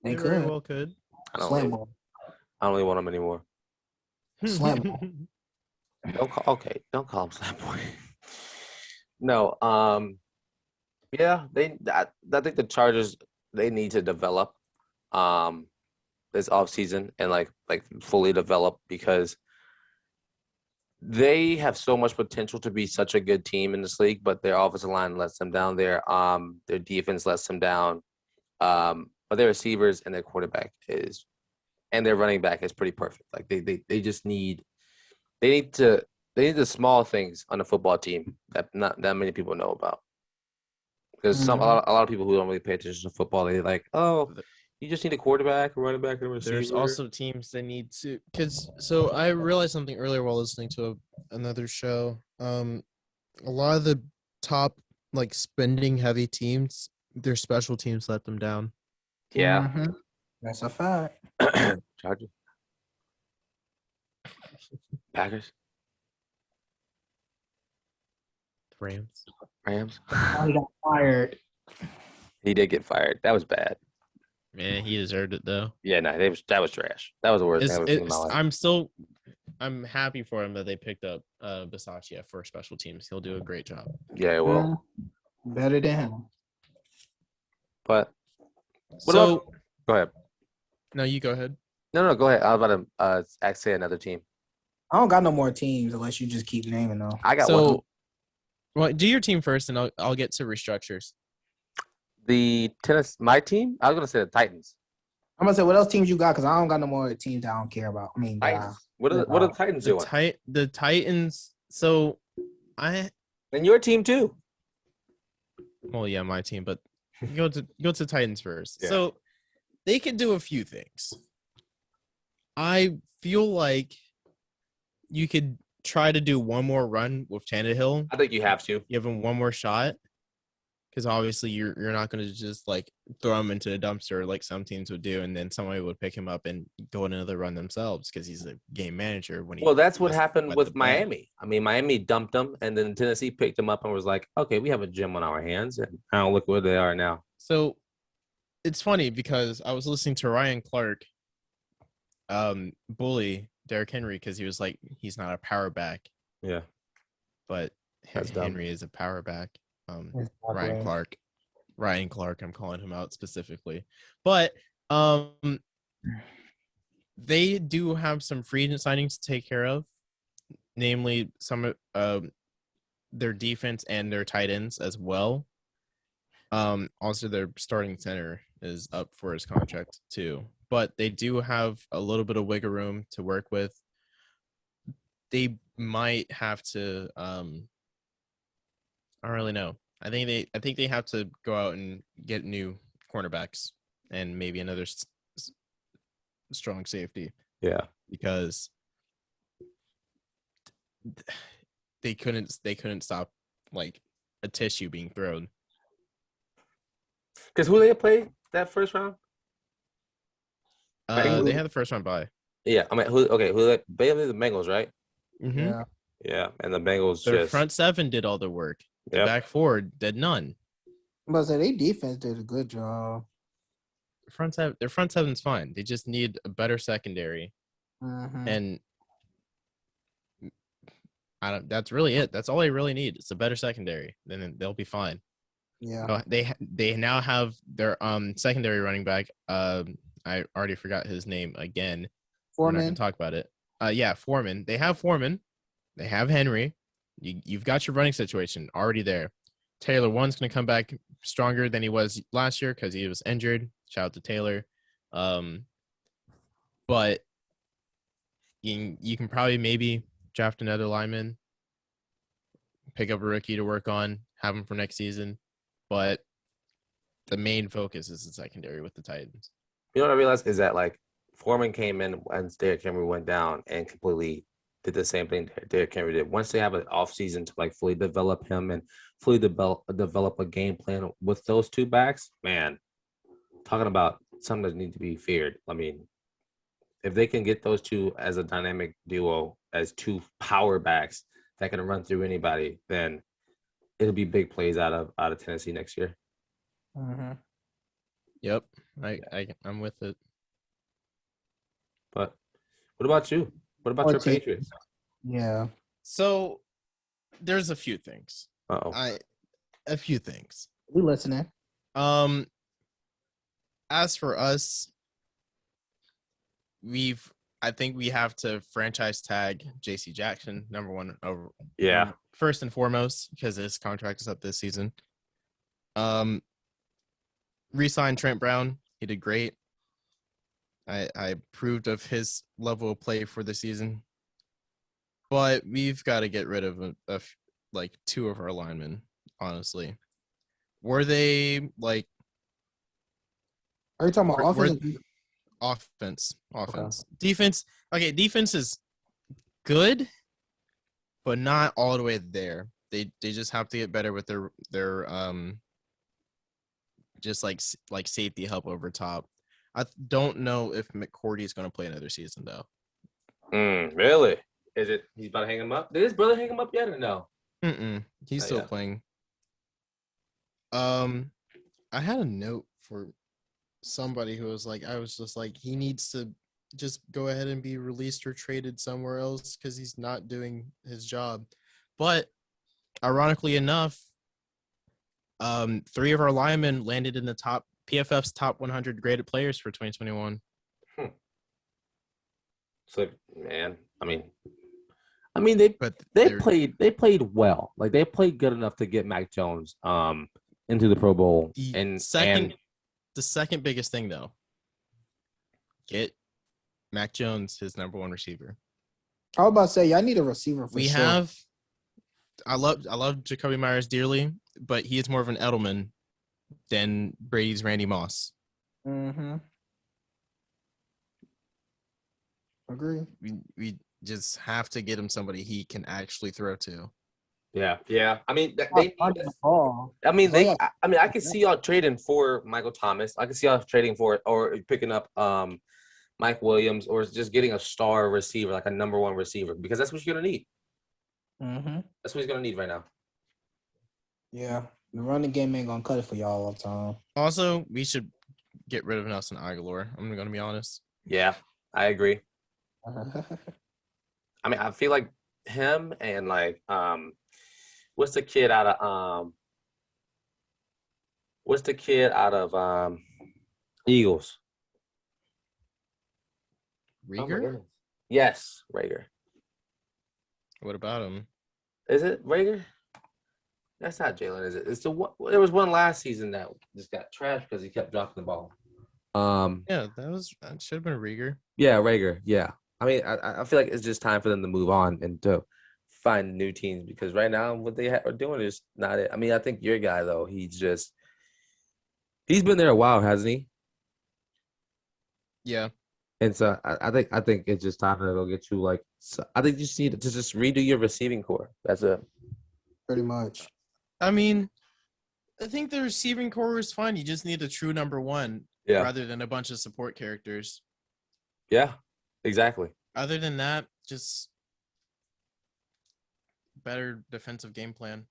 They very could. well could. I don't really want him anymore. Slam. Don't call him slam boy. No. Yeah, I think the Chargers they need to develop this offseason and like fully develop because they have so much potential to be such a good team in this league, but their offensive line lets them down. Their defense lets them down. But their receivers and their quarterback and their running back is pretty perfect. Like they just need the small things on a football team that not that many people know about. Because a lot of people who don't really pay attention to football, they like, oh, you just need a quarterback, a running back, and a receiver. There's also teams that need to so I realized something earlier while listening to another show. A lot of the top like spending heavy teams, their special teams let them down. Yeah, that's a fact. Chargers, Packers, Rams. He got fired. He did get fired. That was bad. Man, he deserved it though. Yeah, no, that was trash. That was the worst thing I've ever seen in my life. I'm happy for him that they picked up Bisaccia for special teams. He'll do a great job. Yeah, it will. Better than him. But go ahead. No, you go ahead. No, go ahead. I was about to say another team. I don't got no more teams unless you just keep naming them. I got one. Well, do your team first, and I'll get to restructures. My team? I was gonna say the Titans. I'm gonna say what else teams you got because I don't got no more teams that I don't care about. I mean, Titans. What are the Titans doing? The Titans. So, and your team too. Well, yeah, my team, but go to Titans first. Yeah. So they can do a few things. I feel like you could try to do one more run with Tannehill. I think you have to give him one more shot. Because obviously you're not going to just like throw him into a dumpster like some teams would do, and then somebody would pick him up and go on another run themselves because he's a game manager. Well, that's what happened with Miami. I mean, Miami dumped him, and then Tennessee picked him up and was like, "Okay, we have a gem on our hands," and now look where they are now. So it's funny because I was listening to Ryan Clark, bully Derrick Henry because he was like, he's not a power back. Yeah, but Henry is a power back. Ryan Clark, I'm calling him out specifically, but they do have some free agent signings to take care of, namely some of their defense and their tight ends as well. Also their starting center is up for his contract too, but they do have a little bit of wiggle room to work with. They might have to I don't really know. I think they have to go out and get new cornerbacks and maybe another strong safety. Yeah, because they couldn't stop like a tissue being thrown. Because who they play that first round? They had the first round bye. Yeah, I mean, who they Bailey the Bengals, right? Mm-hmm. Yeah, and the Bengals their front seven did all the work. The back four did none. But their defense did a good job. their front seven's fine. They just need a better secondary, and that's really it. That's all they really need. It's a better secondary. Then they'll be fine. Yeah. They now have their secondary running back. I already forgot his name again. We're not gonna Foreman. talk about it. Yeah, Foreman. They have Foreman. They have Henry. You've got your running situation already there. Taylor one's gonna come back stronger than he was last year because he was injured. Shout out to Taylor. But you can probably maybe draft another lineman, pick up a rookie to work on, have him for next season. But the main focus is the secondary with the Titans. You know what I realized is that like Foreman came in and Derrick Henry went down and completely did the same thing Derrick Henry did. Once they have an offseason to like fully develop him and fully develop a game plan with those two backs, man, talking about something that needs to be feared. I mean, if they can get those two as a dynamic duo, as two power backs that can run through anybody, then it'll be big plays out of Tennessee next year. Yep, I'm with it. But what about you? What about your Patriots? Yeah. So there's a few things. A few things. We listening. As for us, I think we have to franchise tag JC Jackson, number one over. Yeah. First and foremost, because his contract is up this season. Re-signed Trent Brown. He did great. I approved of his level of play for the season. But we've got to get rid of like two of our linemen, honestly. Were they like... Are you talking about offense? Offense. Okay. Defense is good, but not all the way there. They just have to get better with their just like safety help over top. I don't know if McCourty is going to play another season though. Really? Is it he's about to hang him up? Did his brother hang him up yet or no? He's still playing. I had a note for somebody who was like, I was just like, he needs to just go ahead and be released or traded somewhere else because he's not doing his job. But ironically enough, 3 of our linemen landed in the PFF's top 100 graded players for 2021. So, man, I mean, they played well. Like they played good enough to get Mac Jones into the Pro Bowl. The second biggest thing though, get Mac Jones his number one receiver. I was about to say, I need a receiver for sure. I love Jacoby Myers dearly, but he is more of an Edelman than Brady's Randy Moss. Agree. We just have to get him somebody he can actually throw to. Yeah. I mean, they need the ball. I mean, I can see y'all trading for Michael Thomas. I can see y'all trading for it or picking up Mike Williams or just getting a star receiver, like a number one receiver, because that's what you're gonna need. That's what he's gonna need right now. Yeah, the running game ain't gonna cut it for y'all all the time. Also, we should get rid of Nelson Aguilar. I'm gonna be honest. Yeah, I agree. I mean, I feel like him and like what's the kid out of Eagles? Rieger? Yes, Rager. What about him? Is it Rager? That's not Jalen, is it? It's the one. There was one last season that just got trashed because he kept dropping the ball. Yeah, that should have been Rieger. Yeah, Rager. Yeah. I mean, I feel like it's just time for them to move on and to find new teams because right now what they are doing is not it. I mean, I think your guy though, he's been there a while, hasn't he? Yeah. And so I think it's just time to go get you like. So I think you just need to just redo your receiving core. That's it. Pretty much. I mean, I think the receiving core is fine. You just need a true number one, rather than a bunch of support characters. Yeah, exactly. Other than that, just better defensive game plan,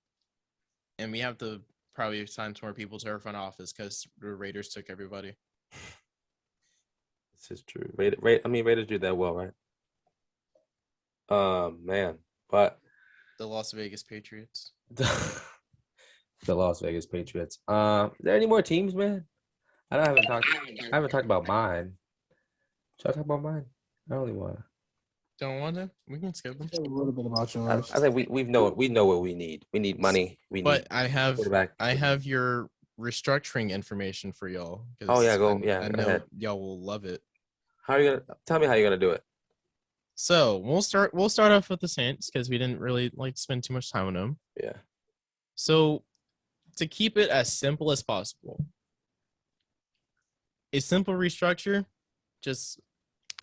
and we have to probably assign some more people to our front office because the Raiders took everybody. This is true. Raiders do that well, right? Man, but The Las Vegas Patriots. the Las Vegas Patriots. Are there any more teams, man? I haven't talked about mine. Should I talk about mine? I don't really want to. Don't want to? We can skip them. A little bit about I yours. think we know what we need. We need money. We need But I quarterback. have your restructuring information for y'all. Oh yeah, I go know ahead. y'all will love it. How are you gonna tell me how you're gonna do it? So we'll start off with the Saints because we didn't really like spend too much time on them. Yeah. So to keep it as simple as possible, a simple restructure, just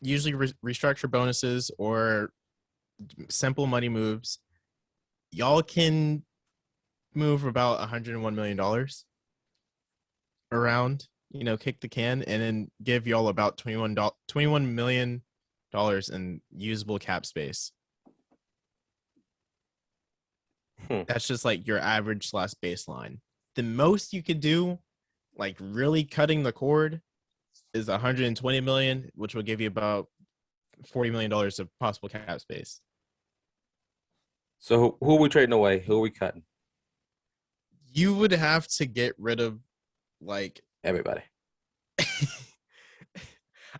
usually restructure bonuses or simple money moves. Y'all can move about $101 million around, kick the can, and then give y'all about $21 million in usable cap space. That's just like your average / baseline. The most you could do, like really cutting the cord, is $120 million, which will give you about $40 million of possible cap space. So who are we trading away? Who are we cutting? You would have to get rid of like Everybody.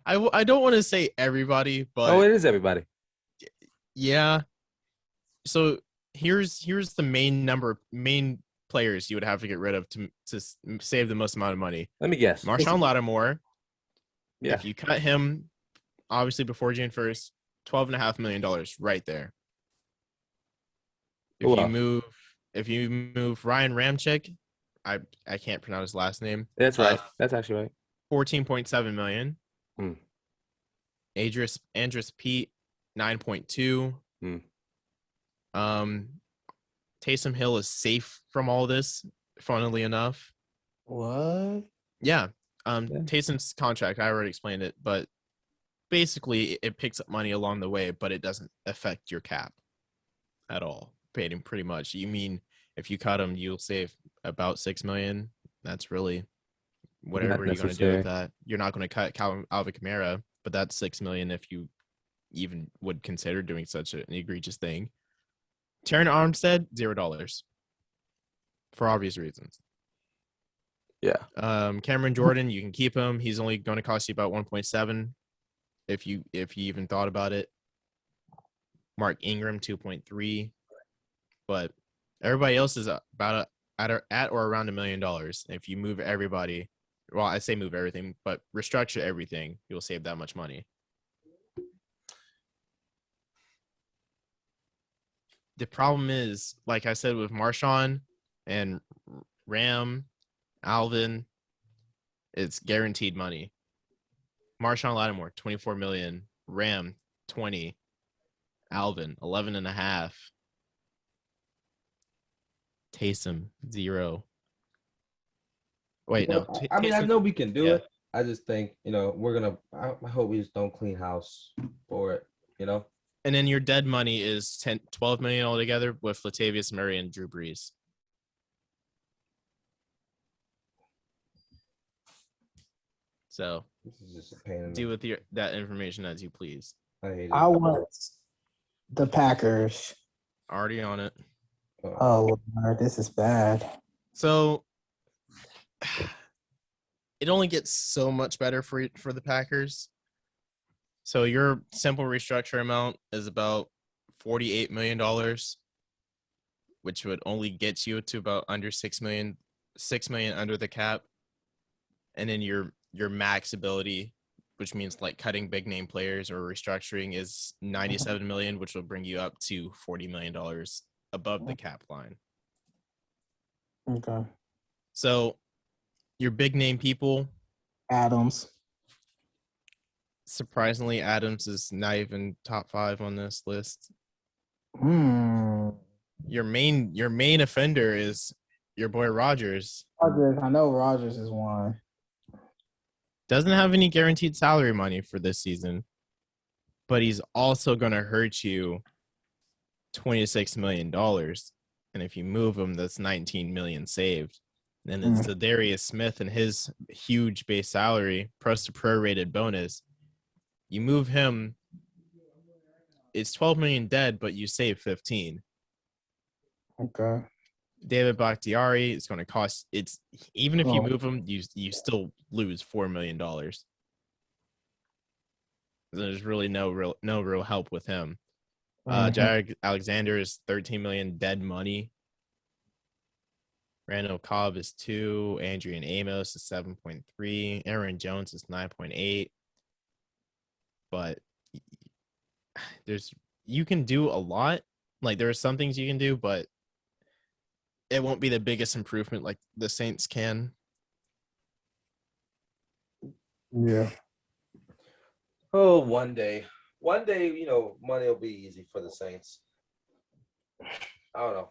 I don't want to say everybody, but Oh, it is everybody. yeah. So here's the main players you would have to get rid of to save the most amount of money. Let me guess. Marshawn Lattimore. Yeah. If you cut him, obviously before June 1st, $12.5 million right there. If you move Ryan Ramczyk, I can't pronounce his last name. That's right. That's actually right. $14.7 million. Andrus Pete, 9.2. Taysom Hill is safe from all this, funnily enough. What? Yeah. Taysom's contract, I already explained it, but basically it picks up money along the way, but it doesn't affect your cap at all. Paid him pretty much. You mean if you cut him, you'll save about $6 million. That's really whatever you're going to do with that. You're not going to cut Alvin Kamara, but that's $6 million if you even would consider doing such an egregious thing. Terran Armstead, $0 for obvious reasons. Yeah. Cameron Jordan, you can keep him. He's only going to cost you about 1.7 if you even thought about it. Mark Ingram, 2.3. But everybody else is about at or around $1 million. If you move everybody, well, I say move everything, but restructure everything, you'll save that much money. The problem is, like I said, with Marshawn and Ram, Alvin, it's guaranteed money. Marshawn Lattimore, $24 million. Ram, 20. Alvin, 11.5. Taysom, 0. Wait, no. I know we can do it. I just think, we're going to – I hope we just don't clean house for it, And then your dead money is $12 million altogether with Latavius Murray and Drew Brees. So this is just a pain in do with that information as you please. I hate it. I want the Packers. Already on it. Oh, Lord, this is bad. So it only gets so much better for the Packers. So your simple restructure amount is about $48 million, which would only get you to about under $6 million under the cap. And then your max ability, which means like cutting big name players or restructuring, is $97 million, which will bring you up to $40 million above the cap line. Okay. So your big name people, Adams. surprisingly, Adams is not even top 5 on this list. Your main offender is your boy Rodgers. I know Rodgers is one. Doesn't have any guaranteed salary money for this season, but he's also going to hurt you $26 million. And if you move him, that's $19 million saved. And then it's Darius Smith and his huge base salary plus the prorated bonus You move him, it's 12 million dead, but you save 15. Okay. David Bakhtiari is going to cost. It's even if you Oh. move him, you still lose $4 million. There's really no real help with him. Jared Alexander is 13 million dead money. Randall Cobb is 2. Adrian Amos is 7.3. Aaron Jones is 9.8. But you can do a lot. Like there are some things you can do, but it won't be the biggest improvement like the Saints can. Yeah. Oh, one day, money will be easy for the Saints. I don't know.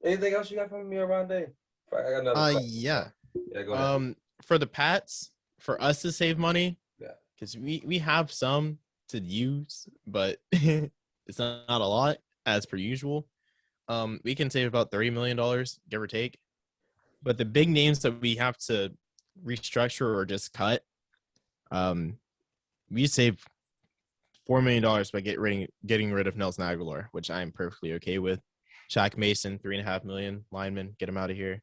Anything else you got from me, Oronde? I got another question. Yeah. Yeah, go ahead. For the Pats, for us to save money, Yeah, because we have some to use, but it's not a lot as per usual. We can save about $30 million, give or take. But the big names that we have to restructure or just cut, we save $4 million by getting rid of Nelson Aguilar, which I'm perfectly okay with. Shaq Mason, $3.5 million lineman, get him out of here.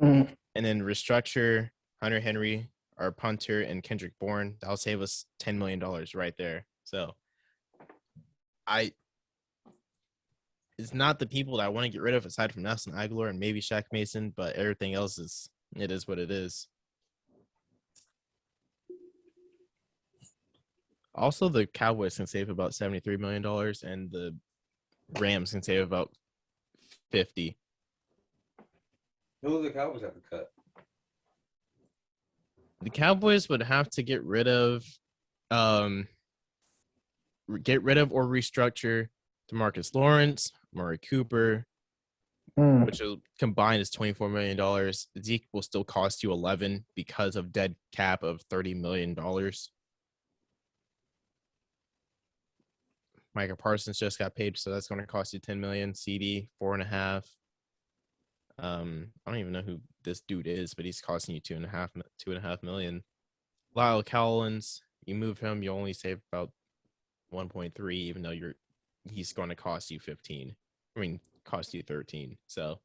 Mhm. And then restructure Hunter Henry, our punter, and Kendrick Bourne. That'll save us $10 million right there. So it's not the people that I want to get rid of aside from Nelson Aguilar and maybe Shaq Mason, but everything else is what it is. Also, the Cowboys can save about $73 million and the Rams can save about 50. Who do the Cowboys have to cut? The Cowboys would have to get rid of or restructure DeMarcus Lawrence, Murray Cooper, which will combine is $24 million. Zeke will still cost you 11 because of dead cap of $30 million. Micah Parsons just got paid, so that's going to cost you $10 million. CD $4.5. I don't even know who this dude is, but he's costing you $2.5 million. Lyle Collins, you move him, you only save about 1.3, even though he's going to cost you 15. I mean, cost you 13. So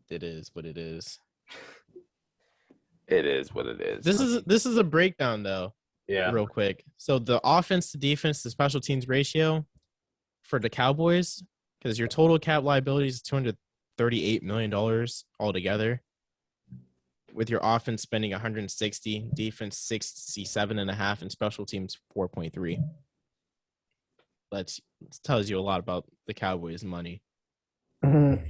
it is what it is. It is what it is. This is a breakdown though. Yeah. Real quick. So the offense to defense to special teams ratio for the Cowboys, because your total cap liability is $238 million altogether. With your offense spending 160, defense 67.5, and special teams 4.3. That tells you a lot about the Cowboys' money. Mm-hmm.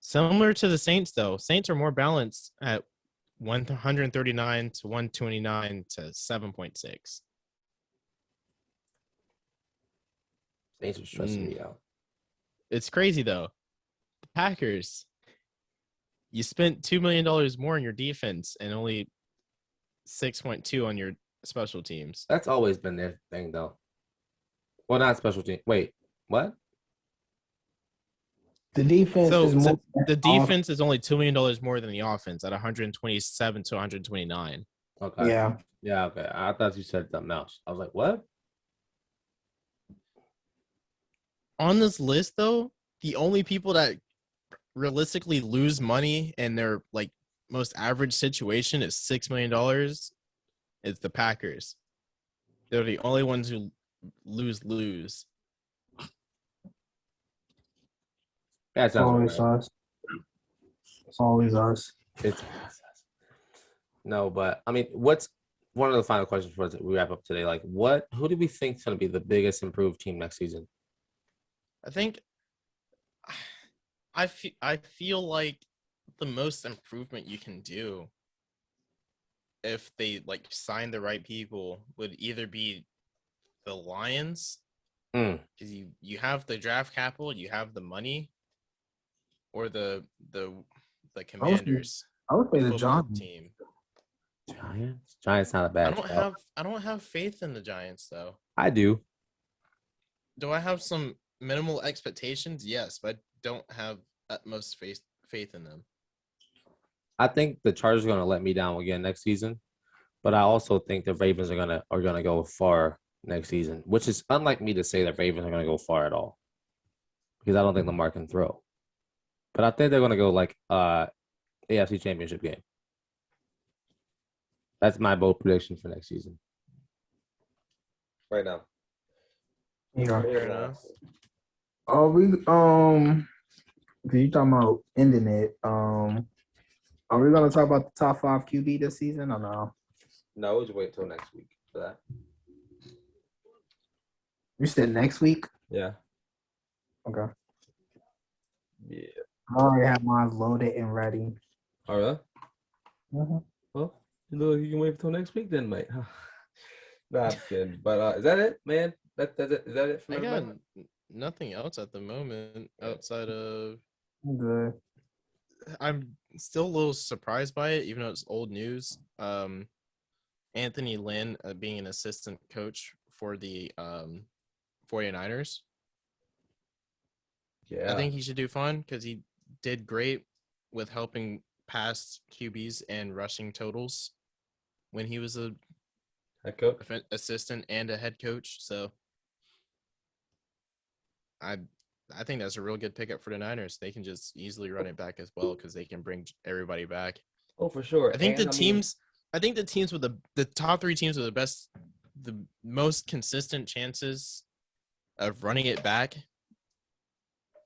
Similar to the Saints, though. Saints are more balanced at 139 to 129 to 7.6. Saints are stressing me out. It's crazy, though. The Packers, you spent $2 million more on your defense and only 6.2 on your special teams. That's always been their thing, though. Well, not special team. Wait, what? The defense is more. The defense is only $2 million more than the offense at 127 to 129. Okay. Yeah. Yeah. Okay. I thought you said something else. I was like, what? On this list, though, the only people that realistically lose money in their like most average situation is $6 million. It's the Packers. They're the only ones who lose. That's always us. It's always us. No, but I mean, what's one of the final questions for us we wrap up today? Like, who do we think is going to be the biggest improved team next season? I think I feel like the most improvement you can do if they like sign the right people would either be the Lions, because you have the draft capital, you have the money, or the Commanders. I would say the Giants team. Giants not a bad. I don't have faith in the Giants though. I do. Do I have some minimal expectations? Yes, but I don't have utmost faith in them. I think the Chargers are going to let me down again next season. but I also think the Ravens are gonna go far next season, which is unlike me to say that Ravens are gonna go far at all because I don't think Lamar can throw. But I think they're gonna go like AFC Championship game. That's my bold prediction for next season. Right now. Yeah. Fair enough. Are we you talking about ending it? Are we gonna talk about the top 5 QB this season or no? No, we'll just wait till next week for that. You said next week? Yeah. Okay. Yeah. I already have mine loaded and ready. All right. Mm-hmm. Well, you can wait until next week then, mate. Nah, I'm kidding. But is that it, man? That's it. Is that it from I got everybody? nothing else at the moment outside of. I'm good. I'm still a little surprised by it, even though it's old news. Anthony Lynn being an assistant coach for the 49ers. Yeah. I think he should do fine because he did great with helping pass QBs and rushing totals when he was a Head coach. assistant and a head coach. So I think that's a real good pickup for the Niners. They can just easily run it back as well because they can bring everybody back. Oh, for sure. I think And, the teams with the top 3 teams with the most consistent chances of running it back,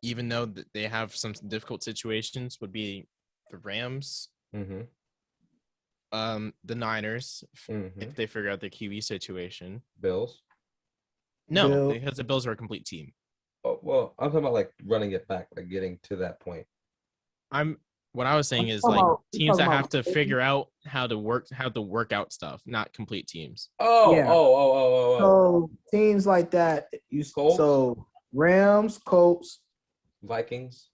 even though they have some difficult situations, would be the Rams, Mm-hmm. the Niners, Mm-hmm. if they figure out the QB situation. Bills. No, Bill. because the Bills are a complete team. Oh, well, I'm talking about like running it back, like getting to that point. What I was saying is talking like about- you're teams that talking have about- to figure out how to work out stuff, not complete teams. Oh, Yeah. oh. So teams like that, Colts? so Rams, Colts, Vikings.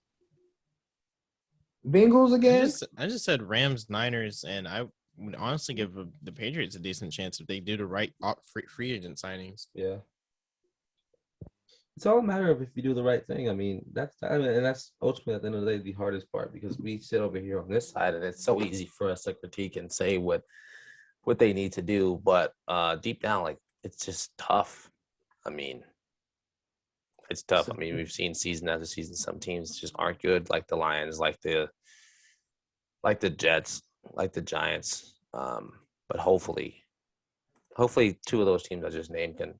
Bengals I again. just said Rams, Niners, and I would honestly give the Patriots a decent chance if they do the right free agent signings. Yeah. It's all a matter of if you do the right thing. I mean, that's ultimately at the end of the day the hardest part because we sit over here on this side and it's so easy for us to critique and say what they need to do, but deep down, like it's just tough. I mean, it's tough. I mean, we've seen season after season, some teams just aren't good, like the Lions, like the Jets, like the Giants. But hopefully 2 of those teams I just named can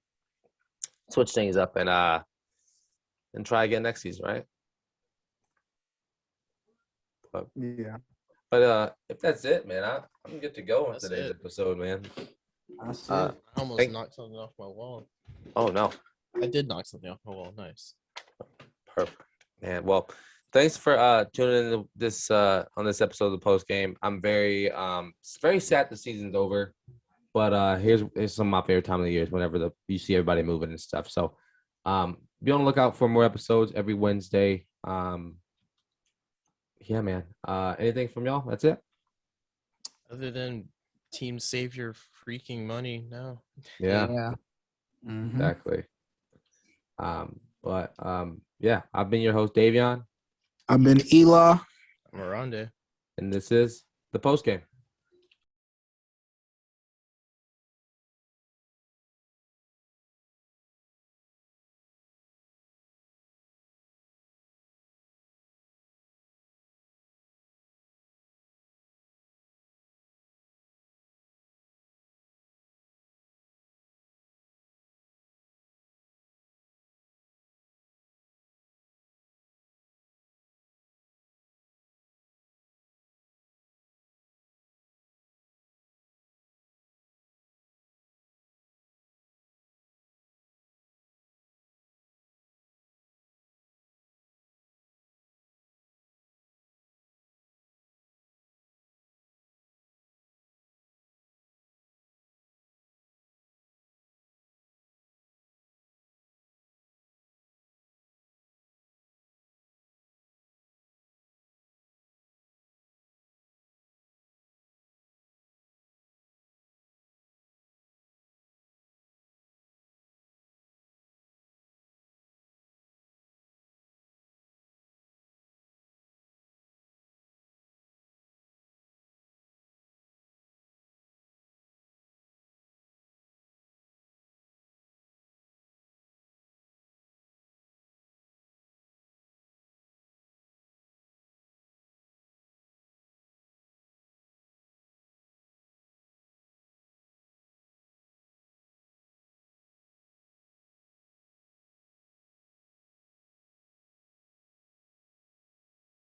switch things up and try again next season, right? Yeah, But if that's it, man, I'm good to go on That's today's it. episode, man. that's Uh, it. I almost Thank- knocked something off my wall. Oh no, I did knock something off my wall. Nice. perfect, man. Well, thanks for tuning in to this on this episode of the post game. I'm very sad the season's over, but here's some of my favorite time of the year is whenever you see everybody moving and stuff. So be on the lookout for more episodes every Wednesday. Yeah, man. Anything from y'all? That's it. Other than team save your freaking money, no. Yeah. Mhm. Exactly. But yeah, I've been your host, Davion, I've been Eli. I'm Oronde. and this is the post game.